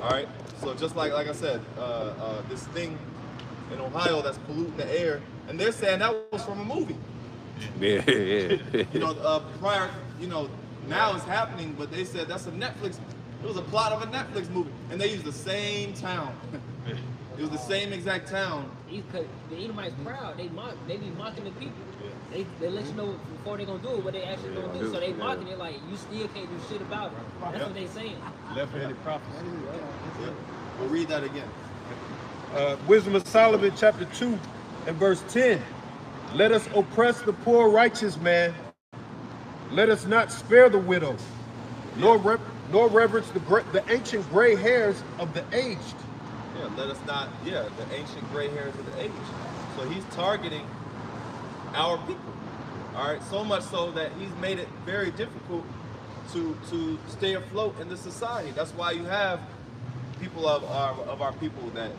All right. So just like I said, this thing in Ohio that's polluting the air, and they're saying that was from a movie. Yeah. You know, prior, you know, now it's happening, but they said that's a Netflix. It was a plot of a Netflix movie, and they used the same town. It was the same exact town. The Edomites proud. They be mocking the people. They let you know before they gonna do it what they actually gonna do. So they mocking it like you still can't do shit about it. That's what they saying. Left-handed prophecy. Yeah. We'll read that again. Wisdom of Solomon, chapter 2 and verse 10. Let us oppress the poor righteous man. Let us not spare the widow, nor reverence the ancient gray hairs of the aged. Yeah, let us not, the ancient gray hairs of the aged. So he's targeting our people. All right, so much so that he's made it very difficult to stay afloat in the society. That's why you have people of our people that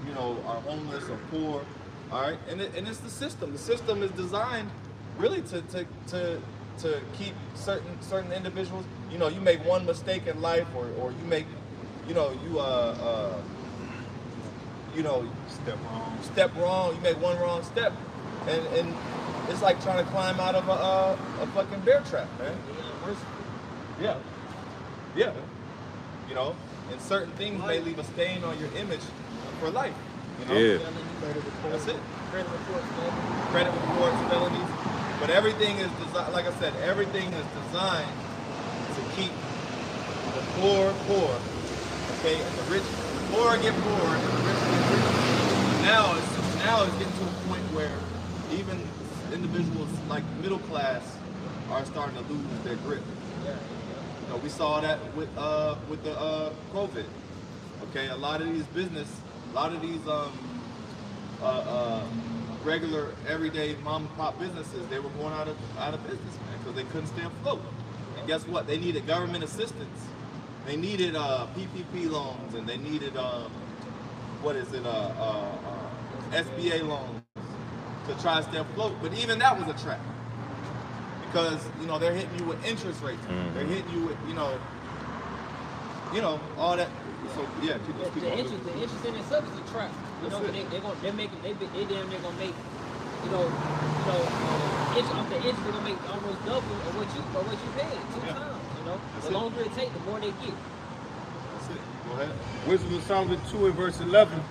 you know are homeless or poor, All right, and it's the system. The system is designed really to keep certain individuals. You know, you make one mistake in life, or you make, you know, step wrong. You make one wrong step, and it's like trying to climb out of a fucking bear trap, man. Yeah, yeah. You know, and certain things may leave a stain on your image for life. You know? Yeah. That's it. Credit reports, felonies. But everything is designed, like I said, everything is designed to keep the poor, okay, and the rich, the poor get poor, and the rich get rich. Now it's getting to a point where even individuals like middle class are starting to lose their grip. You know, we saw that with the COVID. Okay, a lot of these regular, everyday mom and pop businesses, they were going out of business, man, because they couldn't stay afloat. And guess what? They needed government assistance. They needed PPP loans, and they needed SBA loans to try to stay afloat. But even that was a trap, because you know they're hitting you with interest rates. They're hitting you with you know all that. So yeah, the interest in itself is a trap. You know, they damn near gonna make, the interest they're gonna make almost double of what you paid 2 times. You know, the longer it takes, the more they get. That's it. Go ahead. Wisdom of Solomon 2 and verse 11.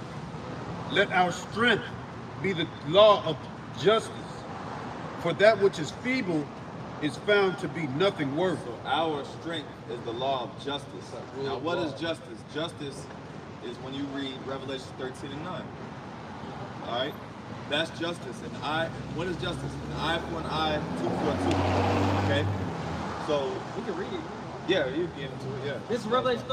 Let our strength be the law of justice, for that which is feeble is found to be nothing worth. So our strength is the law of justice. Now, what is justice? Justice is when you read Revelation 13 and 9. All right, that's justice. What is justice? An eye for an eye, tooth for a tooth. Okay, so we can read it. Yeah, you get into it. Yeah. This is Revelation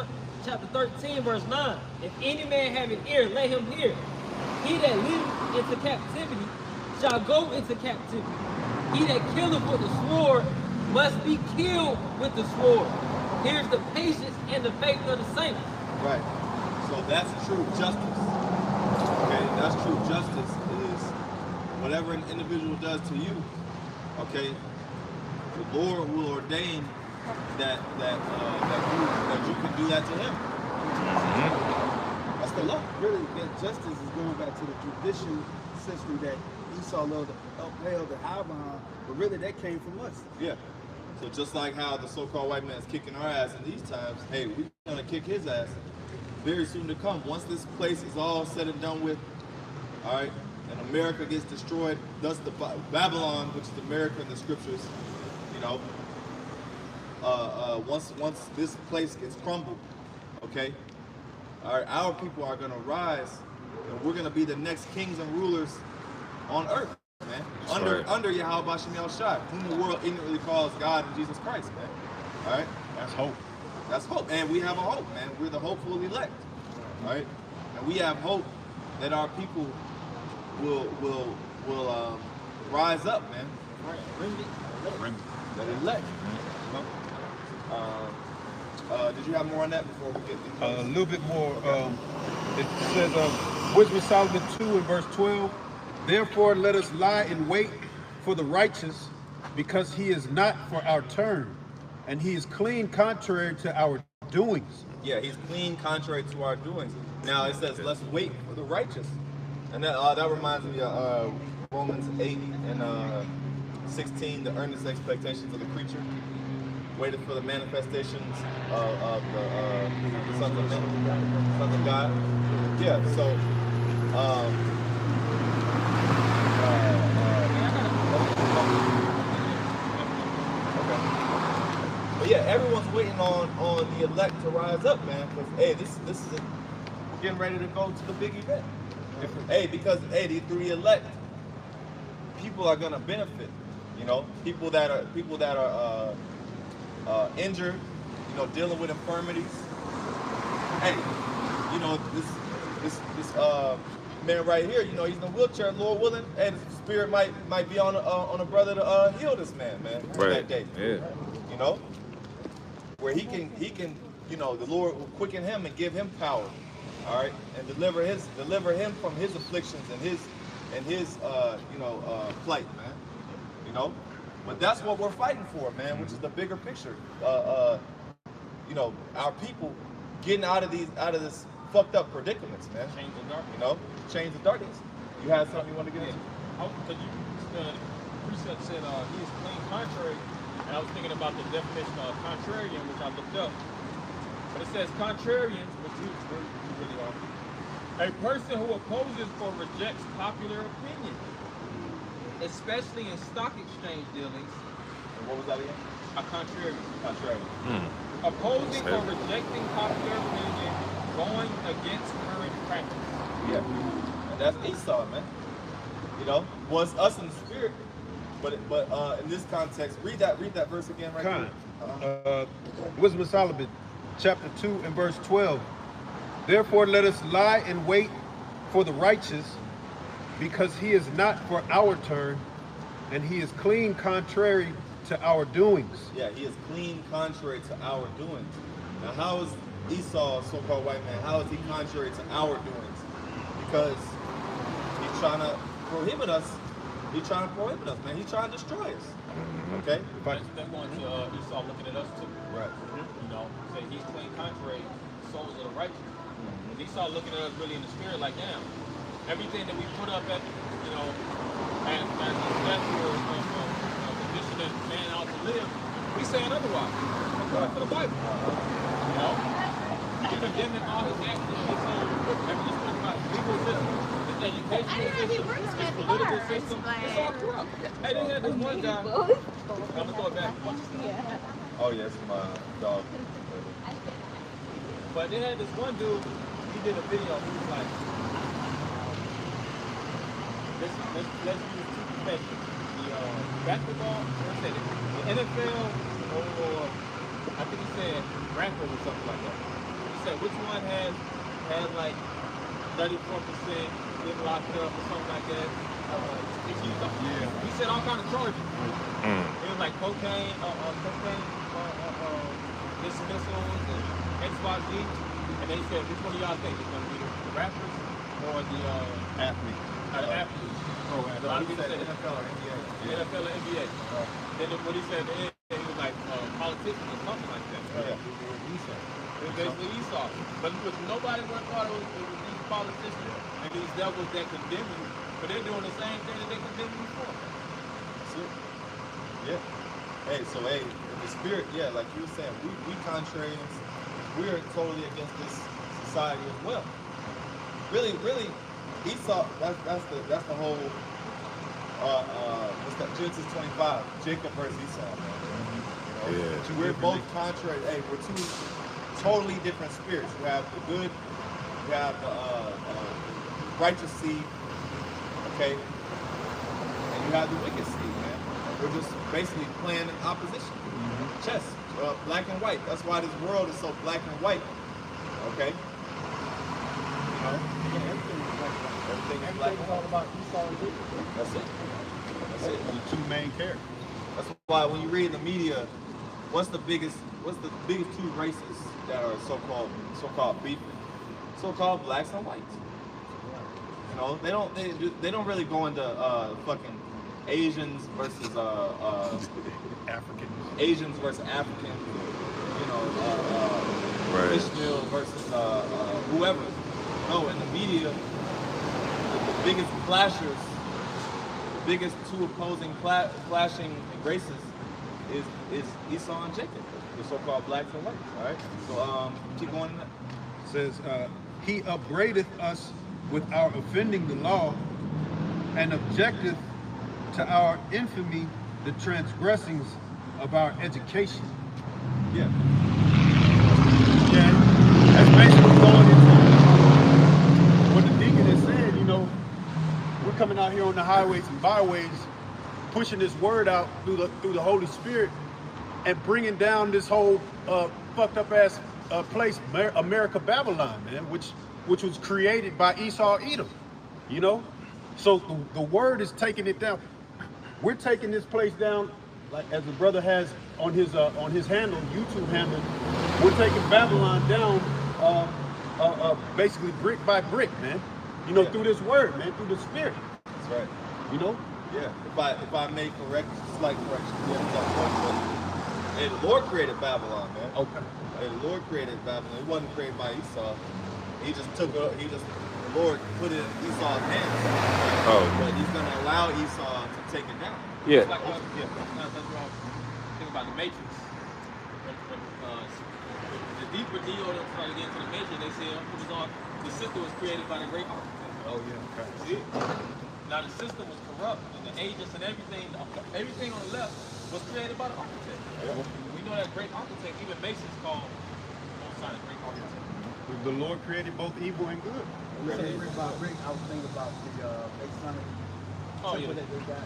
chapter 13, verse 9. If any man have an ear, let him hear. He that leadeth into captivity shall go into captivity. He that killeth with the sword must be killed with the sword. Here's the patience and the faith of the saints. Right. So that's true justice. Okay, that's true justice is whatever an individual does to you. Okay, the Lord will ordain that you can do that to him. That's the law. Really, that justice is going back to the judicial system that Esau upheld and Abraham, but really that came from us. Yeah. So just like how the so-called white man is kicking our ass in these times, hey, we're gonna kick his ass very soon to come. Once this place is all said and done with, all right, and America gets destroyed, thus the Babylon, which is America in the scriptures, you know, once this place gets crumbled, okay, all right, our people are gonna rise, and we're gonna be the next kings and rulers on earth, man. Under Yahweh Bashem Yahushai, whom the world ignorantly calls God and Jesus Christ, man. All right, that's hope. That's hope, and we have a hope, man. We're the hopeful elect, all right, and we have hope that our people will rise up, man. That elect. Did you have more on that before we get a little bit more? It says, Wisdom of Solomon 2 and verse 12. Therefore, let us lie in wait for the righteous, because he is not for our turn, and he is clean contrary to our doings. Yeah, he's clean contrary to our doings. Now it says, let's wait for the righteous. And that reminds me of Romans 8 and 16, the earnest expectations of the creature, waited for the manifestations of the sons of men, sons of God. Yeah, so but yeah, everyone's waiting on the elect to rise up, man. Because hey, this is we're getting ready to go to the big event. Because through the elect, people are gonna benefit. You know, people that are injured, you know, dealing with infirmities. Hey, you know, this man right here, you know, he's in a wheelchair, Lord willing, and the spirit might be on a brother to heal this man that day. Yeah. You know, where he can, you know, the Lord will quicken him and give him power, all right, and deliver him from his afflictions his plight, man. You know, but that's what we're fighting for, man, which is the bigger picture. You know, our people getting out of this fucked up predicaments, man. Change the dark. You know, change the darkness. You had something you want to get into? Because precept said he is clean contrary, and I was thinking about the definition of contrarian, which I looked up. But it says contrarians, which you really are, a person who opposes or rejects popular opinion, especially in stock exchange dealings. And what was that again? A contrarian. Contrarian. Opposing or rejecting popular opinion, going against current practice. Yeah, and that's Esau, man. You know, was us in the spirit, but in this context, read that verse again, right Khan. Wisdom of Solomon, chapter 2 and verse 12. Therefore, let us lie in wait for the righteous, because he is not for our turn, and he is clean contrary to our doings. Yeah, he is clean contrary to our doings. Now, how is Esau, so-called white man, how is he contrary to our doings? Because he's trying to prohibit us. He's trying to prohibit us, man. He's trying to destroy us. Okay? That's going to Esau looking at us too. Right. You know, say he's clean contrary, souls of the righteous. And Esau looking at us really in the spirit, like, damn, everything that we put up at, you know, as the statue of conditioning man out to live, we saying otherwise. According to the Bible. You know? We're condemning all his actions, his everything about legal system, his educational system, his political system. It's all corrupt. Hey, they had this one guy. I'm gonna throw it back. Oh yes, my dog. But they had this one dude, he did a video, he was like, let's use two perspectives. The basketball, the NFL, or I think he said rappers or something like that. He said which one has like 34% been locked up or something like that. He said all kind of charges. It was like cocaine, dismissals, and XYZ. And they said, which one of y'all think is going to be the rappers or the athletes? The athletes. So a lot of people said NFL or NBA. NFL or NBA. Then what he said at the end, he was like politicians or something like that. Yeah. It was basically Esau. But nobody would have thought it was these politicians and these devils that condemn you, but they're doing the same thing that they condemned you for. That's it. Yeah. Hey, so in the spirit, yeah, like you were saying, we contrarians, we are totally against this society as well. Really, Esau, that's the whole what's that, Genesis 25, Jacob versus Esau, man. You know, we're both contrary. Hey, we're two totally different spirits. You have the good, you have the righteous seed, okay, and you have the wicked seed, man. We're just basically playing in opposition. Chess, black and white. That's why this world is so black and white, okay? You know, everything is black and white. About Esau and Jacob. That's it. That's it. The two main characters. That's why when you read in the media, what's the biggest two races that are so-called beefing? So-called blacks and whites. You know, they don't really go into fucking Asians versus African. Asians versus Africans. You know, Ishmael versus whoever. No, in the media, the biggest clashers, the biggest two opposing clashing races is Esau and Jacob, the so-called blacks and whites. All right. So keep going. In that. It says, he upbraideth us with our offending the law, and objecteth to our infamy the transgressings of our education. Yeah. Yeah, that's basically going into what the deacon is saying. You know, we're coming out here on the highways and byways, pushing this word out through the Holy Spirit, and bringing down this whole fucked up ass place, America Babylon, man, which was created by Esau Edom. You know, so the word is taking it down. We're taking this place down, like as the brother has on his handle, YouTube handle. We're taking Babylon down, basically brick by brick, man. You know, through this word, man, through the spirit. That's right. You know? Yeah. If I make slight correction, hey, the Lord created Babylon, man. Okay. Hey, the Lord created Babylon. It wasn't created by Esau. The Lord put it in Esau's hands. Oh. But he's gonna allow Esau to take it down. Yeah. It's like that's wrong. Think about the Matrix. The deeper Neo started getting to the Matrix, they said the system was created by the great architect. Oh, yeah. Okay. See? Now the system was corrupt, and the agents and everything on the left was created by the architect. Yeah. We know that great architect, even Masons call Mosai a great architect. The Lord created both evil and good. You said about Rick, I was thinking about the Masonic temple that they got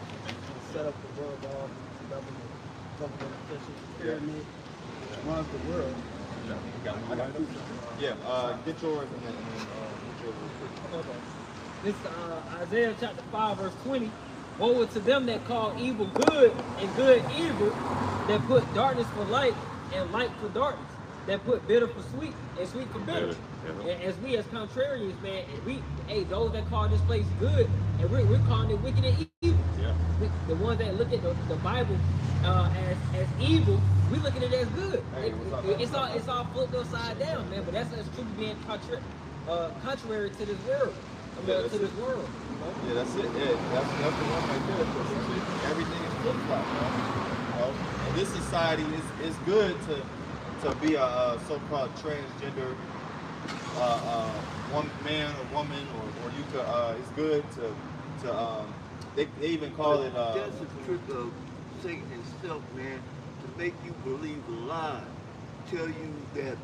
set up the world all government officials, pyramid, runs the world. Yeah. Get yours and then get yours real quick. This Isaiah chapter 5 verse 20. Woe to them that call evil good and good evil, that put darkness for light and light for darkness, that put bitter for sweet and sweet for bitter. And as we as contrarians, man, those that call this place good, and we're calling it wicked and evil. Yeah. The ones that look at the Bible as evil, we look at it as good. Hey, It's all flipped upside down, man. But that's truly being contrary to this world. To this world. Yeah, that's it. Yeah, that's the one right there. Everything is flip flop, man. And this society is good to be a so-called transgender one man or woman, or you could. It's good to they even call it. That's a trick of Satan himself, man, to make you believe a lie, tell you that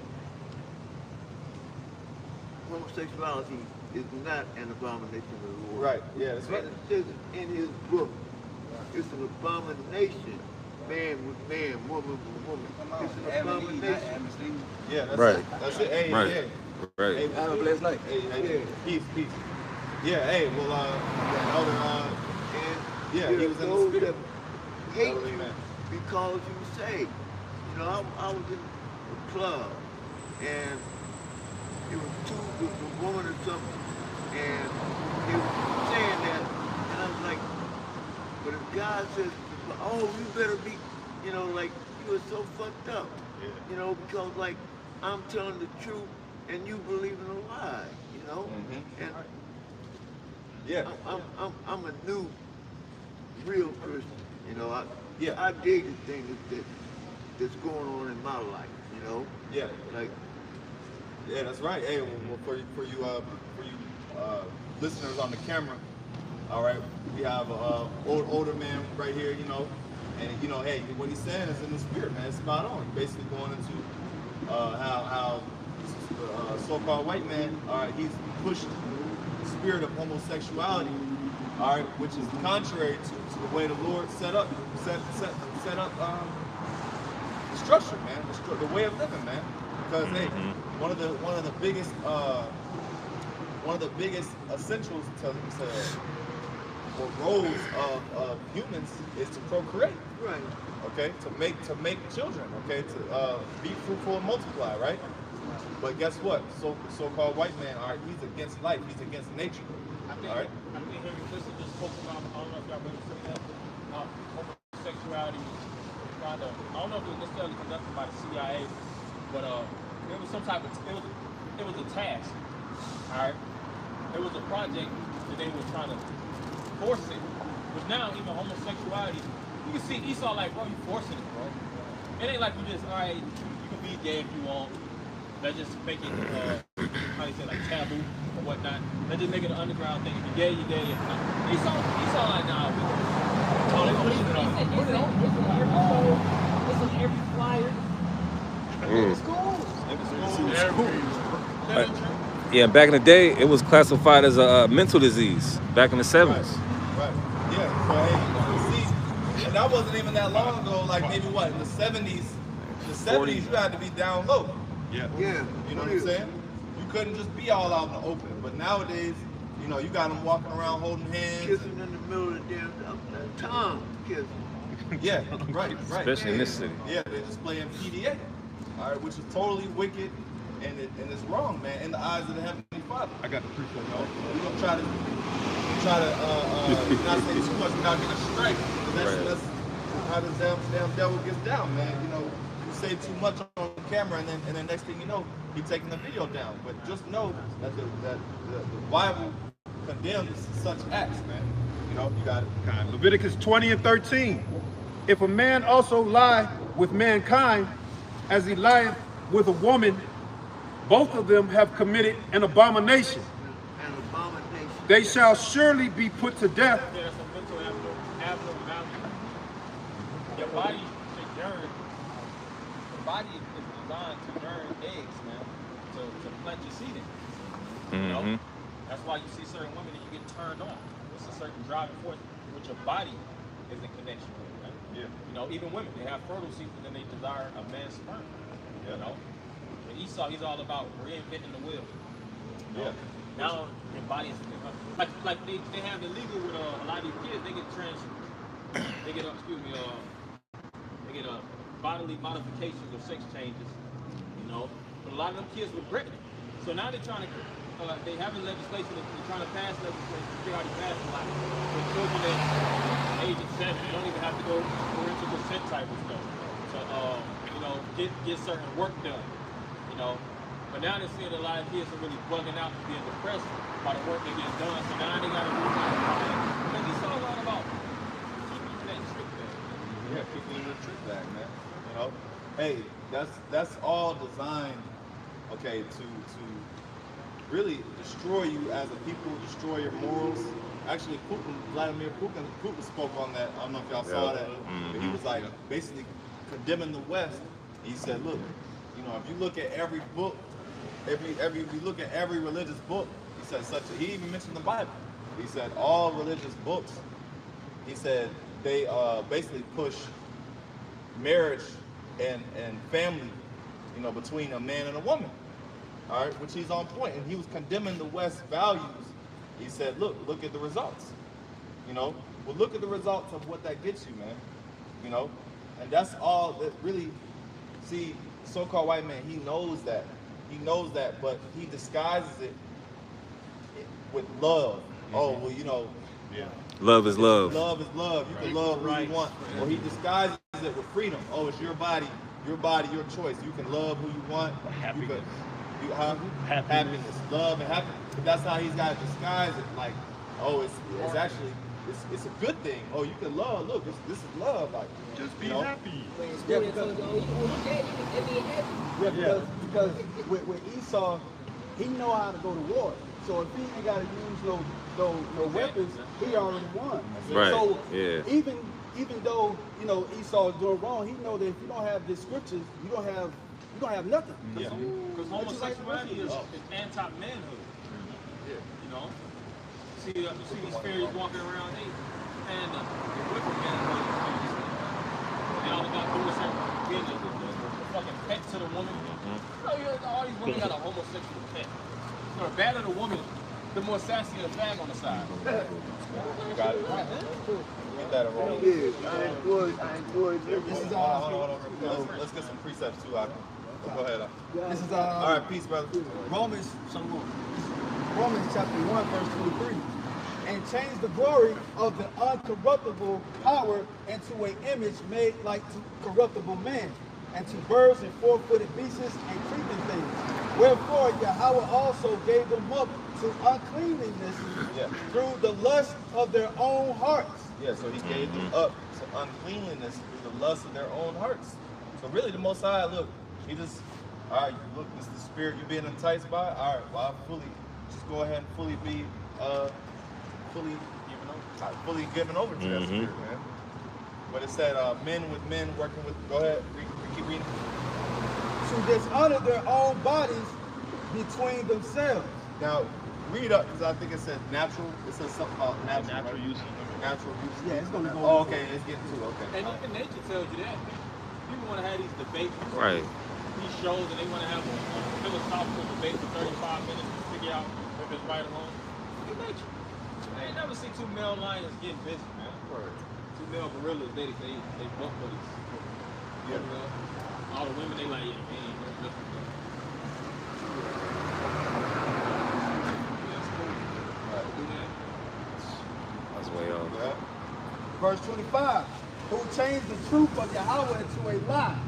homosexuality is not an abomination of the Lord. Right. Yeah, that's right. And it says in his book, it's an abomination. Man with man, woman with woman. It's an abomination. Yeah, that's Right. it. That's it. Hey, Right. hey. Right. Hey, Have a blessed night. Hey, peace. Yeah, hey, well, Elder, And yeah, there he are was in the those spirit. that hate Elder, you amen. because you say, you know, I was in a club and it was the woman or something, and they were saying that, and I was like, but if God says, oh, you better be, you know, like, you are so fucked up, Yeah. you know, because like, I'm telling the truth and you believe in a lie, you know, and Yeah. I'm a new, real Christian, you know, Yeah. I dig the things that's going on in my life, you know, Yeah. like, Yeah, that's right. Hey, well, for you listeners on the camera, all right, we have a older man right here, you know, and you know, hey, what he's saying is in the spirit, man. It's spot on. Basically going into how so-called white man, all right, he's pushed the spirit of homosexuality, all right, which is contrary to the way the Lord set up the structure, man, the way of living, man. Because hey, one of the biggest essentials to or roles of humans is to procreate. right. Okay, to make children. Okay, to be fruitful and multiply. Right. But guess what? So-called white man, all right, he's against life. He's against nature. I think All right. Henry Kissinger just spoke about, I don't know if y'all remember some of that, homosexuality was kind of, I don't know if it was necessarily conducted by the CIA, but it was some type of, it was a task, all right? It was a project that they were trying to force it. But now, even homosexuality, you can see Esau like, bro, you forcing it, bro. It ain't like you just, all right, you can be gay if you want. Let's just make it, how do you say, like taboo or whatnot. Let's just make it an underground thing. If you're gay, you're gay. If not. Esau like, nah, they gonna leave it on. Put it on. It's on every flyer. It's cool. Yeah, back in the day, it was classified as a mental disease. Back in the 70s. Right. Yeah. So hey, see, and that wasn't even that long ago. Like maybe what in the 70s. The 70s, you had to be down low. Yeah. Yeah. You know what I'm saying? You couldn't just be all out in the open. But nowadays, you know, you got them walking around holding hands. Kissing in the middle of the damn tongue, kissing. Yeah, right. Especially in this city. Yeah, they're displaying PDA, all right, which is totally wicked, and it's wrong, man, in the eyes of the Heavenly Father. I got the proof of We're gonna try to not say too much without getting a strike. That's how the damn devil gets down, man. You know, you say too much on camera, and then next thing you know, he's taking the video down. But just know that the Bible condemns such acts, man. You know, you got it. Leviticus 20:13. If a man also lie with mankind, as he lieth with a woman, both of them have committed an abomination. An abomination. They shall surely be put to death. There's some mental abnormality. Your body should yearn. The body is designed to yearn eggs, man, to plant your seed in. You know? That's why you see certain women and you get turned on. It's a certain driving force which your body is in connection with, man. Yeah. You know, even women, they have fertile seeds and then they desire a man's sperm. You know? And Esau, he's all about reinventing the wheel. You know? Yeah. Now their body is like they have illegal with a lot of these kids, they get they get bodily modifications or sex changes, you know. But a lot of them kids were pregnant. So now they're trying to they have a legislation, they're trying to pass legislation, they already passed a lot. For children at age of 7, you don't even have to go parental consent type of stuff. So you know, get certain work done, you know. But now they're seeing a lot of kids are really bugging out and being depressed by the work they get done. So now they got to move on. Because he saw a lot about keeping that trick back. Yeah, keeping the trick back, man. You know, hey, that's all designed, okay, to really destroy you as a people, destroy your morals. Actually, Vladimir Putin spoke on that. I don't know if y'all saw that. But he was like basically condemning the West. He said, look, you know, if you look at every book, if you look at every religious book, he said he even mentioned the Bible. He said all religious books, he said they basically push marriage and family, you know, between a man and a woman. All right, which he's on point, and he was condemning the West's values. He said, look at the results. You know, well, look at the results of what that gets you, man. You know, and that's all that really. See, so-called white man, he knows that. He knows that, but he disguises it with love. Oh, well, you know. Yeah. Love is love. Love is love. You can love who you want. Or he disguises it with freedom. Oh, it's your body, your choice. You can love who you want. Happiness. Happiness. Love and happiness. But that's how he's got to disguise it. Like, oh, it's actually, it's a good thing. Oh, you can love. Look, this is love. Like, just be happy. Yeah, because with Esau, he know how to go to war. So if he ain't got to use no weapons, he already won. Right. So yeah. Even though you know Esau is doing wrong, he know that if you don't have the scriptures, you don't have nothing. Yeah. Because homosexuality is anti-manhood. Yeah. You know, you see these fairies walking around, they wicked manhood. They all about doing something, being the fucking pet to the woman. You know, all these women got a homosexual pet. So the badder the woman, the more sassy the fag on the side. You got it. Get that wrong. Yeah, I enjoy This is hold on. Let's get some precepts too. Go ahead. This is all right, peace, brother. Romans chapter 1, verse 23. And change the glory of the uncorruptible power into an image made like to corruptible man, and to birds and four-footed beasts and creeping things. Wherefore Yahweh also gave them up to uncleanliness through the lust of their own hearts. Yeah, so he gave them up to uncleanliness through the lust of their own hearts. So really the Most High, look, he just, all right, look, this is the spirit you're being enticed by. All right, well, just go ahead and fully be, fully given over to that spirit, man. But it said men with men working with, go ahead, keep reading. To dishonor their own bodies between themselves. Now, read up, because I think it says natural. It says something about natural use. Natural use. Yeah, it's going to go. Oh, okay, it's getting to it. Okay. And even nature tells you that. People want to have these debates. Right. These shows, and they want to have a philosophical debate for 35 minutes to figure out if it's right or wrong. Look at nature. I ain't never seen two male lions getting busy, man. Two male gorillas, they buck buddies. Yeah. You know? All the women, they like, yeah, man, that's cool. Right. Do that. Verse 25, who changed the truth of Yahweh into a lie,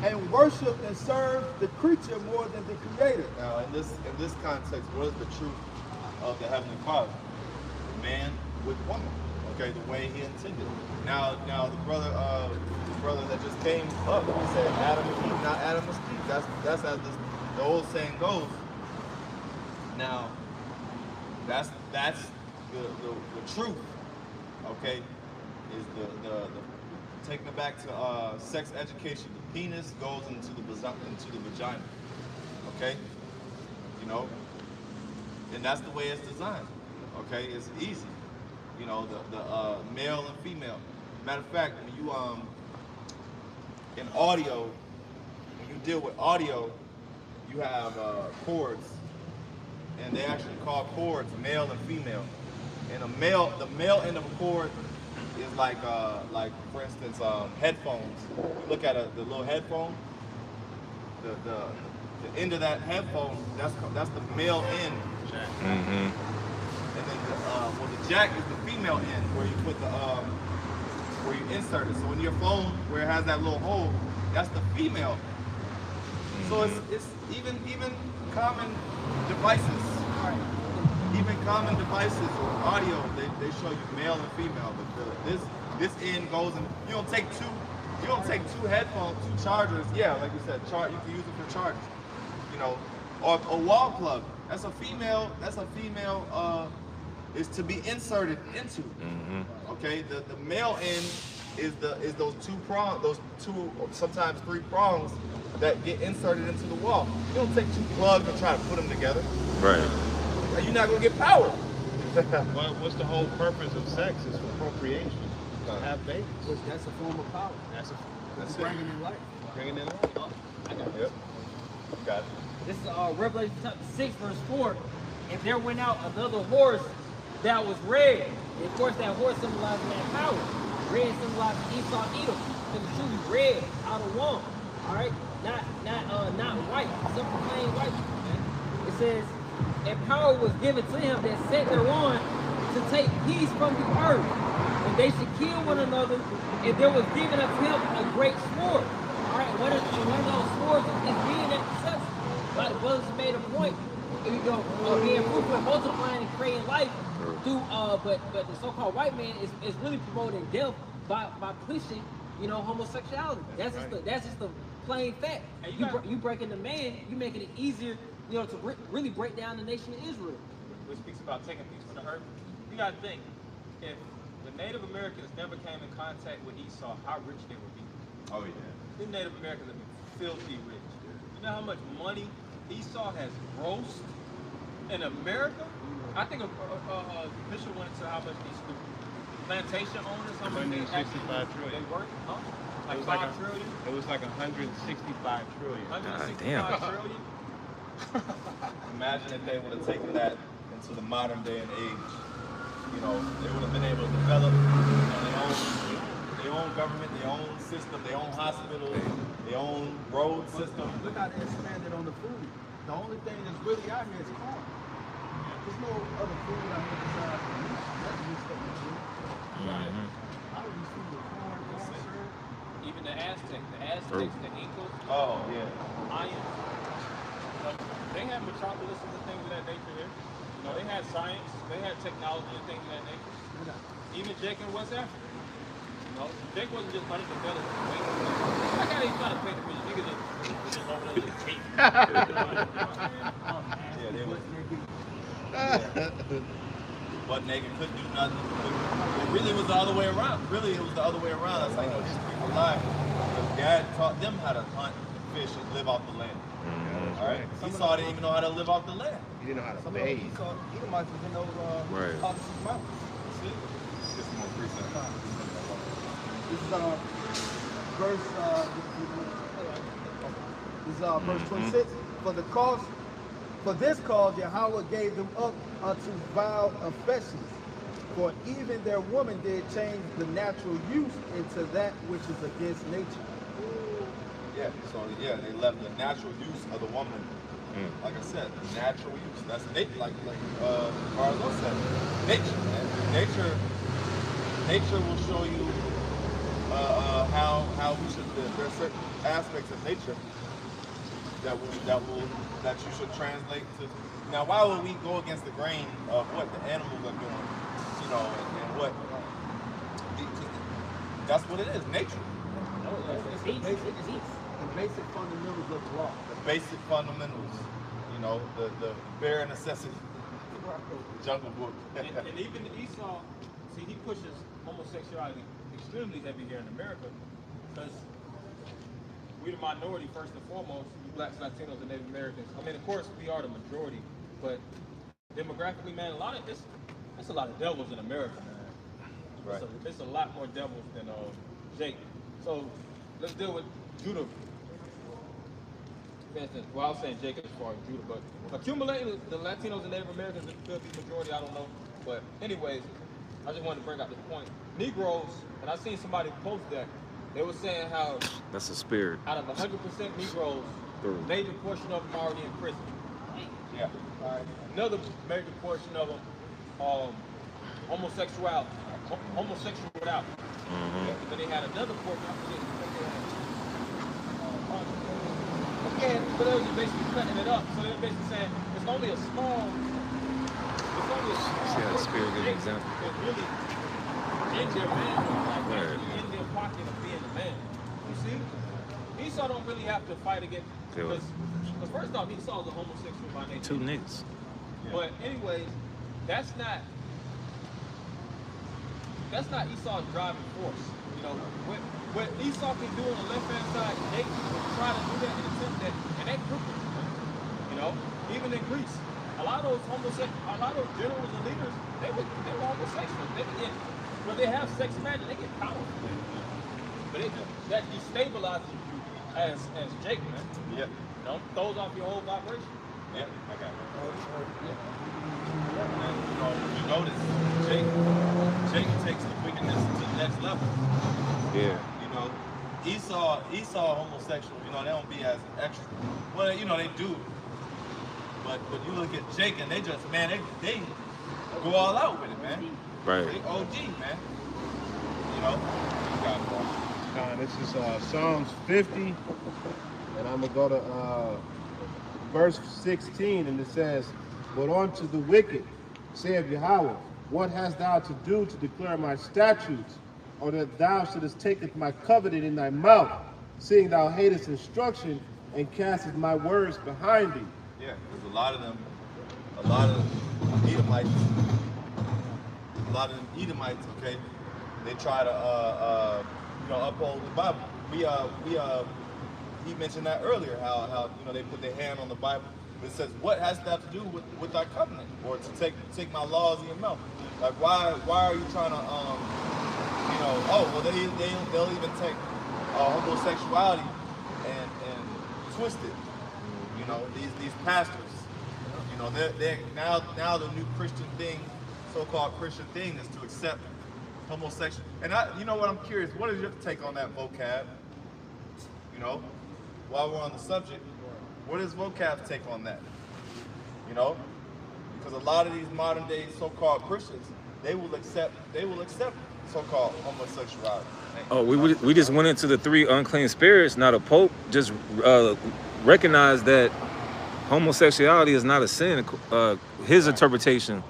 and worshiped and served the creature more than the Creator. Now, in this context, what is the truth of the Heavenly Father? Man with woman. Okay, the way He intended. Now the brother that just came up, he said Adam and Eve, not Adam and Steve. That's as the old saying goes. Now, that's the truth. Okay, is the taking it back to sex education. The penis goes into the vagina. Okay, you know, and that's the way it's designed. Okay, it's easy. You know, the male and female. Matter of fact, when you in audio, when you deal with audio, you have chords, and they actually call chords male and female. And the male end of a chord is like for instance, headphones. You look at the little headphone. The end of that headphone, that's the male end. Mm-hmm. And then the jack is the female end, where you put where you insert it. So in your phone, where it has that little hole, that's the female. So it's even common devices. Even common devices or audio, they show you male and female. But this end goes in. You don't take two headphones, two chargers. Yeah, like you said, you can use it for chargers. You know, or a wall plug. That's a female. Is to be inserted into. Okay, the male end is those two prongs, those two or sometimes three prongs that get inserted into the wall. You don't take two plugs and try to put them together. Right. You're not gonna get power. What's the whole purpose of sex? Is for procreation. To have babies. That's a form of power. That's bringing in life. Bringing in life. I got it. Yep. You got it. This is Revelation chapter 6, verse 4. And there went out another horse that was red. And of course, that horse symbolizes that power. Red symbolizes Esau, Edom. Because it's truly red out of one. All right, not white. Simple plain white. Okay? It says, and power was given to him that sat thereon to take peace from the earth, and they should kill one another. And there was given unto him a great sword. All right, one of those swords is being at such. Like the brothers made a point. Here we go. Being fruitful and multiplying and creating life through. But the so-called white man is really promoting death by pushing, homosexuality. That's just the plain fact. You breaking the man, you making it easier, to really break down the nation of Israel. Which speaks about taking peace from the earth. You got to think, if the Native Americans never came in contact with Esau, how rich they would be. Oh yeah. The Native Americans have been filthy rich. You know how much money Esau has grossed in America? I think Bishop went into how much these plantation owners, how much they 165 trillion. They work, huh? Like It was 5 trillion? It was like 165 trillion. 165 trillion? Imagine if they would have taken that into the modern day and age. They would have been able to develop their own government, their own system, their own hospitals, their own road system. Look how they expanded on the food. The only thing that's really out here is corn. There's no other food out here besides meat. That's meat stuff you do. Right. How do you feed with corn, syrup? Even the Aztecs, the Incas, Oh yeah. Mayans, they had metropolis and things of that nature here. They had science, they had technology and things of that nature. Even Jake in West Africa. Jake wasn't just underdeveloped. Like how they trying to paint the picture. You could just over there just tape. Yeah, they was. Butt naked, couldn't do nothing. It really was the other way around. Really, it was the other way around. That's how you know these people lied. Because God taught them how to hunt, fish, and live off the land. All right. Esau didn't even know how to live off the land. You didn't know how to Some bathe. of Esau, Edomites was in those Caucasus Mountains. Get some more precepts. This is verse. This is verse 26. For this cause Yahweh gave them up unto vile affections. For even their woman did change the natural use into that which is against nature. Yeah. So they left the natural use of the woman. Like I said, natural use. That's nature. Like Barlow said, nature. Man. Nature nature will show you how we should live. There are certain aspects of nature that you should translate to. Now, why would we go against the grain of what the animals are doing? You know, and what that's what it is, nature. The basic fundamentals of law. The basic fundamentals. You know, the bare necessity. Jungle Book. and even Esau, see, he pushes homosexuality extremely heavy here in America because we're the minority first and foremost, you blacks, Latinos, and Native Americans. I mean, of course, we are the majority, but demographically, man, it's a lot of devils in America, man. Right. It's a lot more devils than Jake. So let's deal with Judah. For instance, well, I was saying Jacob as far as Judah, but accumulating the Latinos and Native Americans, it could be majority, I don't know. But anyways, I just wanted to bring out this point. Negroes, and I seen somebody post that, they were saying how That's a spirit. out of 100% Negroes, a major portion of them are already in prison. Yeah. All right. Another major portion of them, homosexual out. But they had another portion, I forget what they had. Again, but they were just basically cutting it up. So they're basically saying it's only a small. See how the spirit gives an example. It's really in their manhood, like actually in their pocket of being a man. You see? Esau don't really have to fight against, because first off, Esau's a homosexual by nature. Two niggas. But anyways, that's not Esau's driving force. You know, what Esau can do on the left-hand side, they try to do that and attempt that, and that crippled them. You know, even in Greece, a lot of those generals and leaders, they were homosexual. When they have sex magic, they get powerful. But that destabilizes you as Jake, man. Yeah. You know, throws off your whole vibration. Yeah, I got it. And you notice Jake takes the wickedness to the next level. Yeah. You know, Esau homosexual, you know, they don't be as extra. Well, you know, they do. But you look at Jake and they just, man, they go all out with it, man. Right. They OG, man. You know? You got it. This is Psalms 50, and I'm going to go to verse 16, and it says, "But unto the wicked, saith Yahweh, what hast thou to do to declare my statutes, or that thou shouldest take my covenant in thy mouth, seeing thou hatest instruction, and castest my words behind thee?" Yeah, because a lot of them Edomites, okay, they try to uphold the Bible. He mentioned that earlier, how they put their hand on the Bible. It says, "What has that to do with thy covenant, or to take my laws in your mouth?" Like, why are you trying to they'll even take homosexuality and twist it. You know, these pastors, you know, they're now the new Christian thing, so-called Christian thing, is to accept homosexual. And you know what, I'm curious, what is your take on that, vocab? You know, while we're on the subject, what is vocab's take on that? You know, because a lot of these modern day so-called Christians, they will accept so-called homosexuality. Oh, we just went into the 3 unclean spirits. Now the Pope just recognized that homosexuality is not a sin. His interpretation,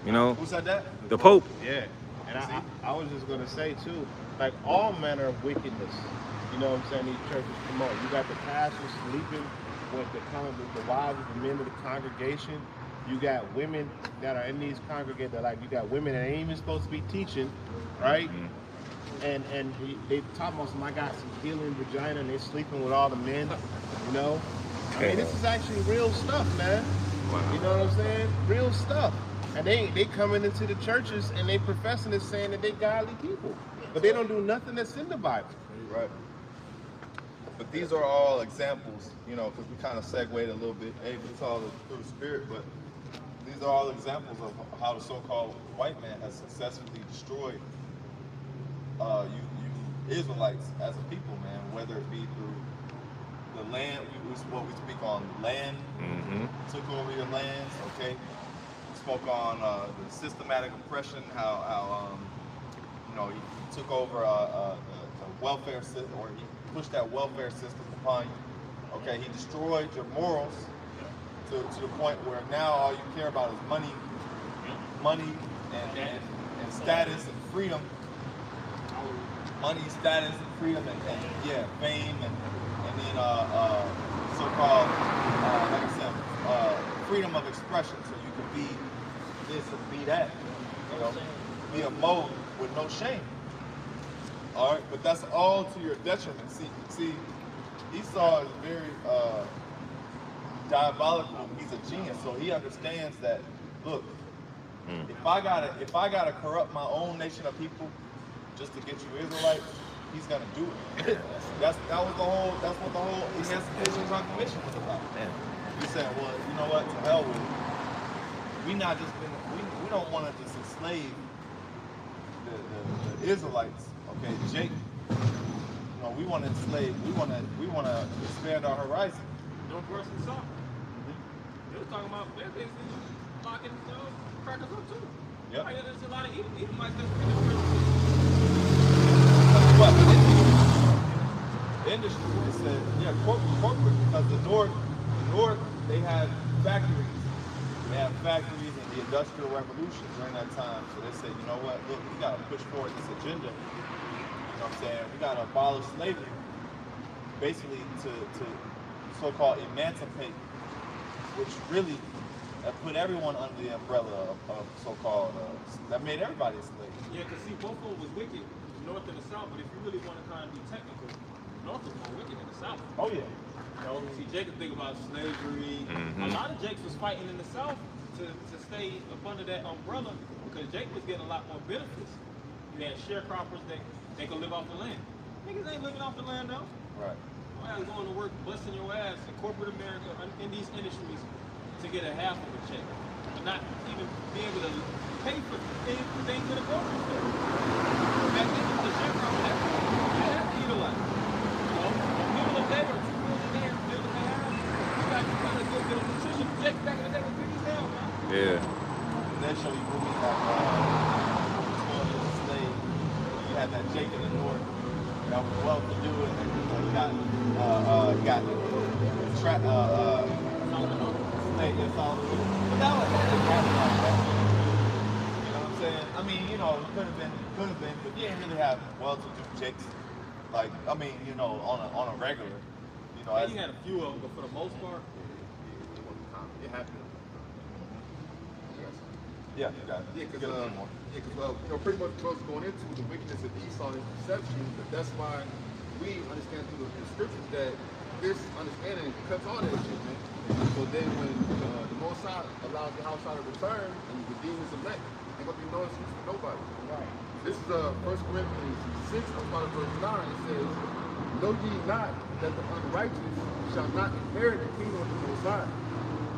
you know. Who said that? The Pope. Yeah, and I was just going to say too, like all manner of wickedness, you know what I'm saying, these churches promote. You got the pastors sleeping with the wives of the men of the congregation. You got women that are in these congregations, like you got women that ain't even supposed to be teaching, right? Mm-hmm. And they talk about some, I got some healing vagina, and they're sleeping with all the men, you know? I mean, this is actually real stuff, man. Wow. You know what I'm saying? Real stuff. And they coming into the churches and they professing it, saying that they godly people. But they don't do nothing that's in the Bible. Right. But these are all examples, you know, because we kind of segued a little bit. Hey, it's all through the spirit, but these are all examples of how the so-called white man has successfully destroyed you Israelites as a people, man, whether it be through the land, what we speak on land, took over your lands, okay? We spoke on the systematic oppression, how he took over the welfare system, or he pushed that welfare system upon you. Okay, he destroyed your morals to the point where now all you care about is money and status and freedom. Money, status, and freedom, and yeah, fame, and then so-called, like I said, freedom of expression, so you can be this and be that, be a mode with no shame. All right, but that's all to your detriment. See, Esau is very diabolical. He's a genius, so he understands that. Look, if I gotta corrupt my own nation of people just to get you Israelites, he's gonna do it. That's what the whole Emancipation Proclamation was about. He said, well, you know what? To hell with it. We don't want to just enslave the Israelites. Okay, Jake. We want to enslave. We want to expand our horizon. Northwest and South. They were talking about they're basically locking crackers up too. Yep. Like, there's a lot of Edomites that's really But industry, they said, yeah, corporate, because the north, they had factories. They had factories in the Industrial Revolution during that time. So they said, you know what, look, we got to push forward this agenda. You know what I'm saying? We got to abolish slavery, basically to so-called emancipate, which really put everyone under the umbrella of so-called, that made everybody a slave. Yeah, because see, both of them was wicked, the North and the South, but if you really want to kind of be technical, the North was more wicked than the South. Oh, yeah. See, Jacob think about slavery. A lot of Jakes was fighting in the South to stay up under that umbrella because Jake was getting a lot more benefits. You had sharecroppers that they could live off the land. Niggas ain't living off the land though. Right. I was going to work, busting your ass in corporate America in these industries to get a half of a check, but not even be able to pay for things in the grocery store. Back then, the sharecropper had to utilize. People up there were $2 million building their house. You got to go get a nutrition check back in the day with $50,000, man. Yeah. Initially, when we had slave, you had that Jake in the north that was well to do, and then got it's all the way. But that didn't happen like that. You know what I'm saying? I mean, it could have been, but you didn't really have well-to-do Jakes. Like, I mean, on a regular. Yeah, you had a few of them, but for the most part, it happened. Yeah, you got it. Yeah, because pretty much what's going into the wickedness of Esau and his deception, that's why we understand through the scriptures that this understanding cuts all that shit, man. So then when the Most High allows the house to return and redeem his elect, ain't gonna be no excuse for nobody. Right. This is 1 Corinthians 6, verse 9. It says, know ye not that the unrighteous shall not inherit the kingdom of the Most High.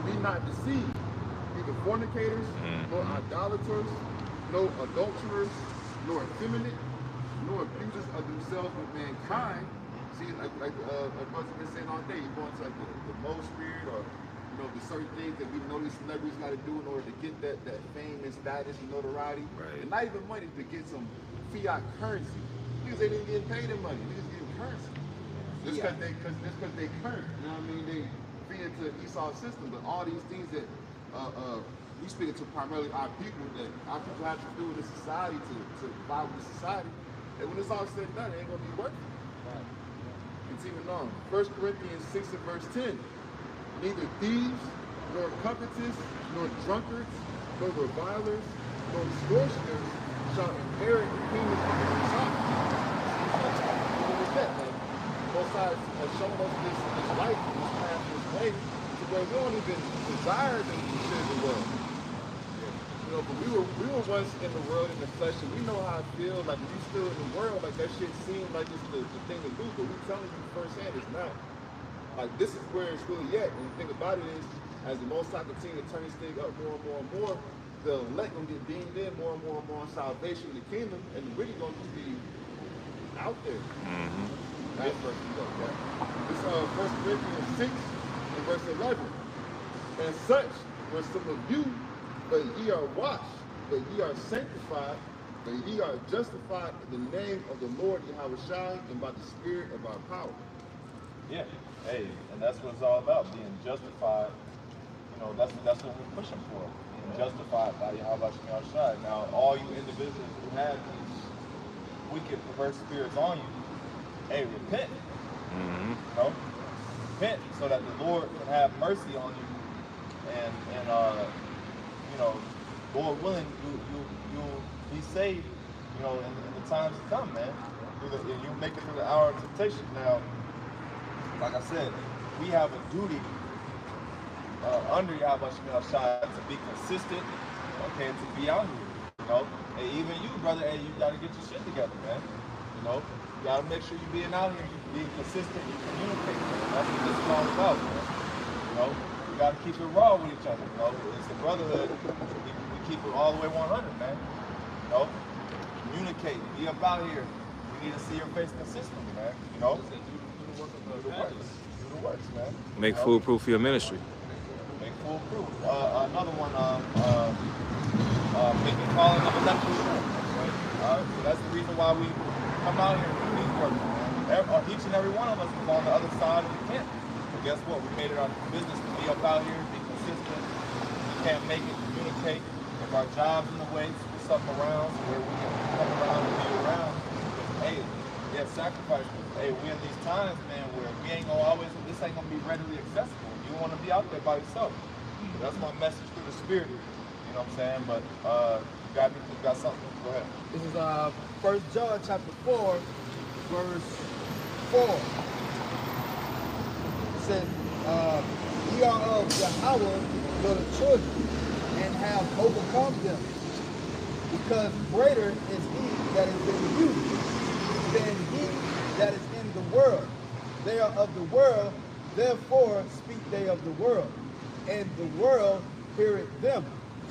Be not deceived. Neither fornicators, nor idolaters, no adulterers, nor effeminate, nor abusers of themselves with mankind. See, like Buster been saying all day, you're going to like the Mo spirit, or the certain things that we know these celebrities got to do in order to get that fame and status and notoriety. Right. And not even money, to get some fiat currency. Niggas ain't even getting paid in money. Niggas getting currency. Just because they current. You know what I mean? They feed into Esau's system, but all these things that we speak to primarily our people, that our people have to do with the society to vibe with the society. And when it's all said and done, it ain't gonna be working. Right. Continuing on. 1 Corinthians 6 and verse 10. Neither thieves, nor covetous, nor drunkards, nor revilers, nor extortioners shall inherit the kingdom of the Most High. What is that, man? Most High has shown us this life, this path, this way, to where we don't even desire to share the world. But we were once in the world, in the flesh, and we know how it feels. Like, when you still in the world, like, that shit seems like it's the thing to do, but we telling you firsthand it's not. Like, this is where it's really at. And the thing about it is, as the Most High continue to turn this thing up more and more and more, the elect gonna get deemed in more and more and more on salvation in the kingdom, and the wicked gonna be out there. That's verse we go, yeah. This 1 Corinthians 6 and verse 11. And such were some of you, but ye are washed, but ye are sanctified, But ye are justified in the name of the Lord Yahweh Shai and by the spirit of our power. Yeah. Hey, and that's what it's all about, being justified. You know, that's what we're pushing for. Being justified by Yahweh Shai. Now, all you individuals who have these wicked, perverse spirits on you, hey, repent. Mm-hmm. You know? Repent so that the Lord can have mercy on you, and you know, Lord willing, you'll be saved, you know, in the times to come, man. You'll make it through the hour of temptation. Now, like I said, we have a duty under Yahweh Shai to be consistent, okay, to be out here, you know. Hey, even you, brother, hey, you gotta get your shit together, man. You know, you gotta make sure you're being out here, you're being consistent, you communicate, man. That's what this is all about, man. You know, we gotta keep it raw with each other, you know. It's a brotherhood. We keep it all the way 100, man. You know, communicate, be about here. We need to see your face consistently, man. You know, do the works, man. Make foolproof for your ministry. Make foolproof. Another one, making calling of electric assurance. Right? So that's the reason why we come out here and do these works, man. Each and every one of us is on the other side of the tent. But guess what? We made it our business to be up out here, be consistent. We can't make it, communicate. If our job's in the way, switch something around so where we can come around and be around. Hey, yeah, sacrifice. Hey, we in these times, man, where we ain't gonna always, this ain't gonna be readily accessible. You want to be out there by yourself. So that's my message through the spirit. You know what I'm saying? But you got something? Go ahead. This is 1 John chapter 4, verse 4. It says, ye are of Yahweh, little children, and have overcome them, because greater is he that is in you than he that is in the world. They are of the world, therefore speak they of the world, and the world heareth them.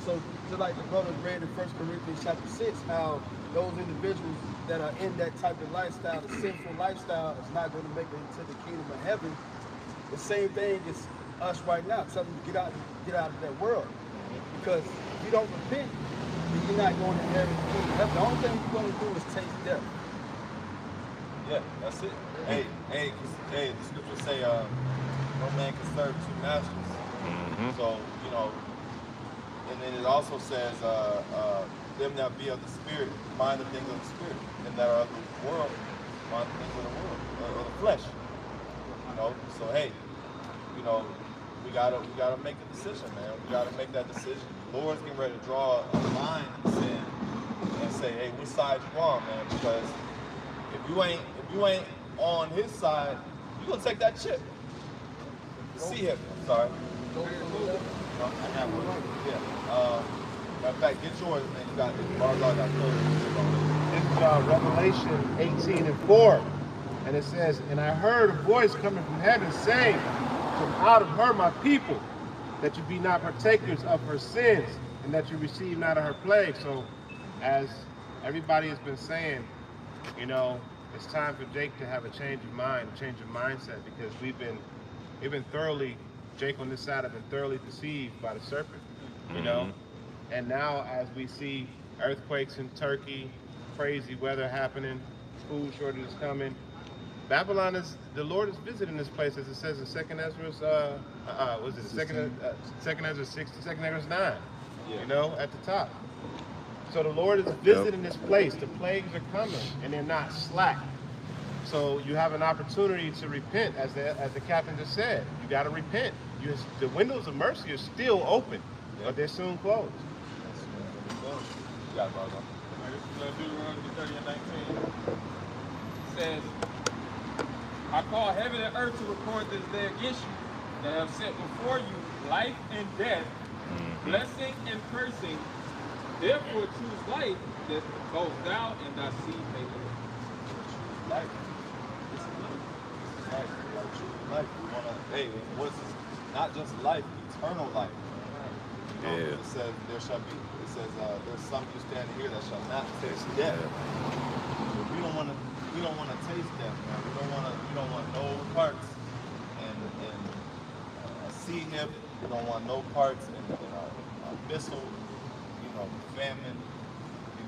So just like the brother read in 1 Corinthians chapter 6, how those individuals that are in that type of lifestyle, the sinful lifestyle, is not going to make it into the kingdom of heaven. The same thing is us right now, telling them to get out of that world. Because if you don't repent, then you're not going to inherit the kingdom of heaven. The only thing you're going to do is taste death. Yeah, that's it. Hey, the scriptures say, no man can serve two masters. Mm-hmm. So, you know, and then it also says, them that be of the spirit, mind the things of the spirit. Them that are of the world, mind the things of the world, or the flesh. You know, so hey, you know, we gotta make a decision, man. We gotta make that decision. The Lord's getting ready to draw a line in the sand and say, hey, which side you on, man? Because if you ain't on his side, you gonna take that chip. See him. I'm sorry. No, I have one. Yeah. Matter of fact, get yours, man. You got it. Barzal got clothes. This is Revelation 18:4. And it says, and I heard a voice coming from heaven saying, come out of her, my people, that you be not partakers of her sins, and that you receive not of her plague. So, as everybody has been saying, you know, it's time for Jake to have a change of mind, a change of mindset, because we've been thoroughly, Jake on this side have been thoroughly deceived by the serpent, you know. And now as we see earthquakes in Turkey, crazy weather happening, food shortages coming, Babylon the Lord is visiting this place, as it says in 2nd Ezra, was it 2nd Ezra 6 to 2nd Ezra 9, you know, at the top. So the Lord is visiting this place. The plagues are coming, and they're not slack. So you have an opportunity to repent, as the captain just said. You got to repent. The windows of mercy are still open, but they're soon closed. You got it, Barzal. Deuteronomy 30 and 19 says, I call heaven and earth to record this day against you, that I have set before you life and death, blessing and cursing. Therefore choose life, that both thou and thy seed may live. Life. This is life. Choose life. We wanna, hey, what's this? Not just life, eternal life. You know, it says there shall be. It says there's some you standing here that shall not taste death. We don't want to taste death, man. We don't want no parts in a sea nip. We don't want no parts in a missile, you know, famine, you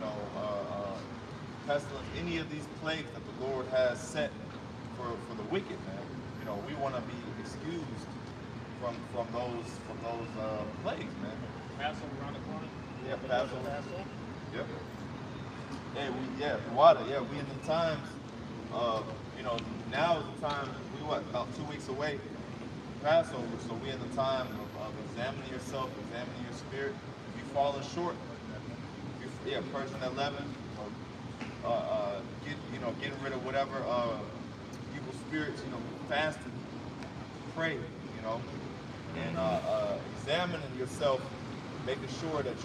pestilence, any of these plagues that the Lord has set for the wicked, man. You know, we want to be excused from those plagues, man. Passover around the corner. Yeah, Passover. Yep. Yeah, the water. Yeah, we in the times of, now is the time, about 2 weeks away from Passover, so we in the time of examining yourself, examining your spirit. If you've fallen short, purging that leaven, getting rid of whatever evil spirits, fasting, pray, and examining yourself, making sure that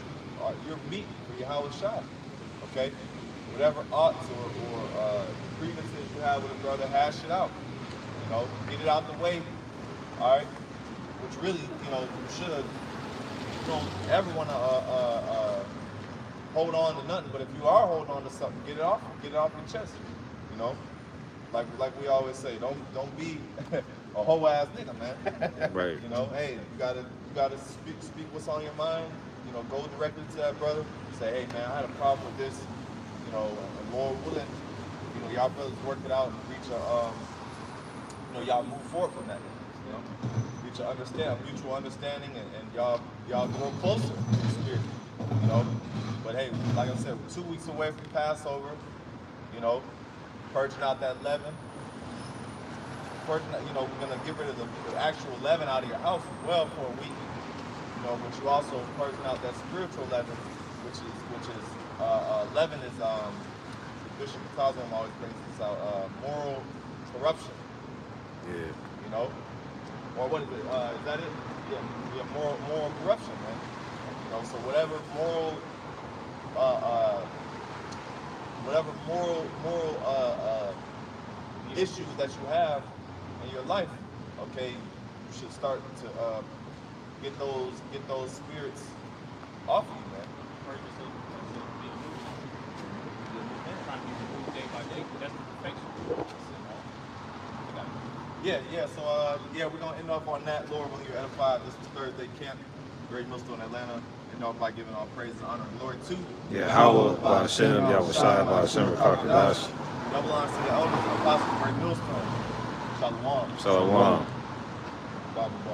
you're meat for Yahweh Shai, okay? Whatever oughts or grievances you have with a brother, hash it out, get it out the way, all right? Which really, you don't ever want to hold on to nothing, but if you are holding on to something, get it off your chest, like we always say, don't be a whole ass nigga, man. Right. Hey, you gotta speak what's on your mind. Go directly to that brother. Say, hey man, I had a problem with this. And Lord willing, y'all brothers work it out and reach a, y'all move forward from that. Reach a mutual understanding, and y'all grow closer to the spirit. But hey, like I said, we're 2 weeks away from Passover. Purging out that leaven. We're gonna get rid of the actual leaven out of your house as well for a week. But you also purging out that spiritual leaven, which is leaven is Bishop Tazim always brings this out, moral corruption. Yeah. Or what is it? Is that it? Yeah, moral corruption, man. So whatever moral issues that you have in your life, okay, you should start to get those spirits off of you, man. Yeah. So we're gonna end up on that. Lord, willing, you're edified. This was Thursday camp, Great Millstone, Atlanta. End off by giving all praise and honor and glory to Yahweh, Ba'ashem, Yahweh Shai, Ba'ashem, Rakakadash. Double honors to the elders and apostles of Great Millstone. Shalom. Shalom. Bible.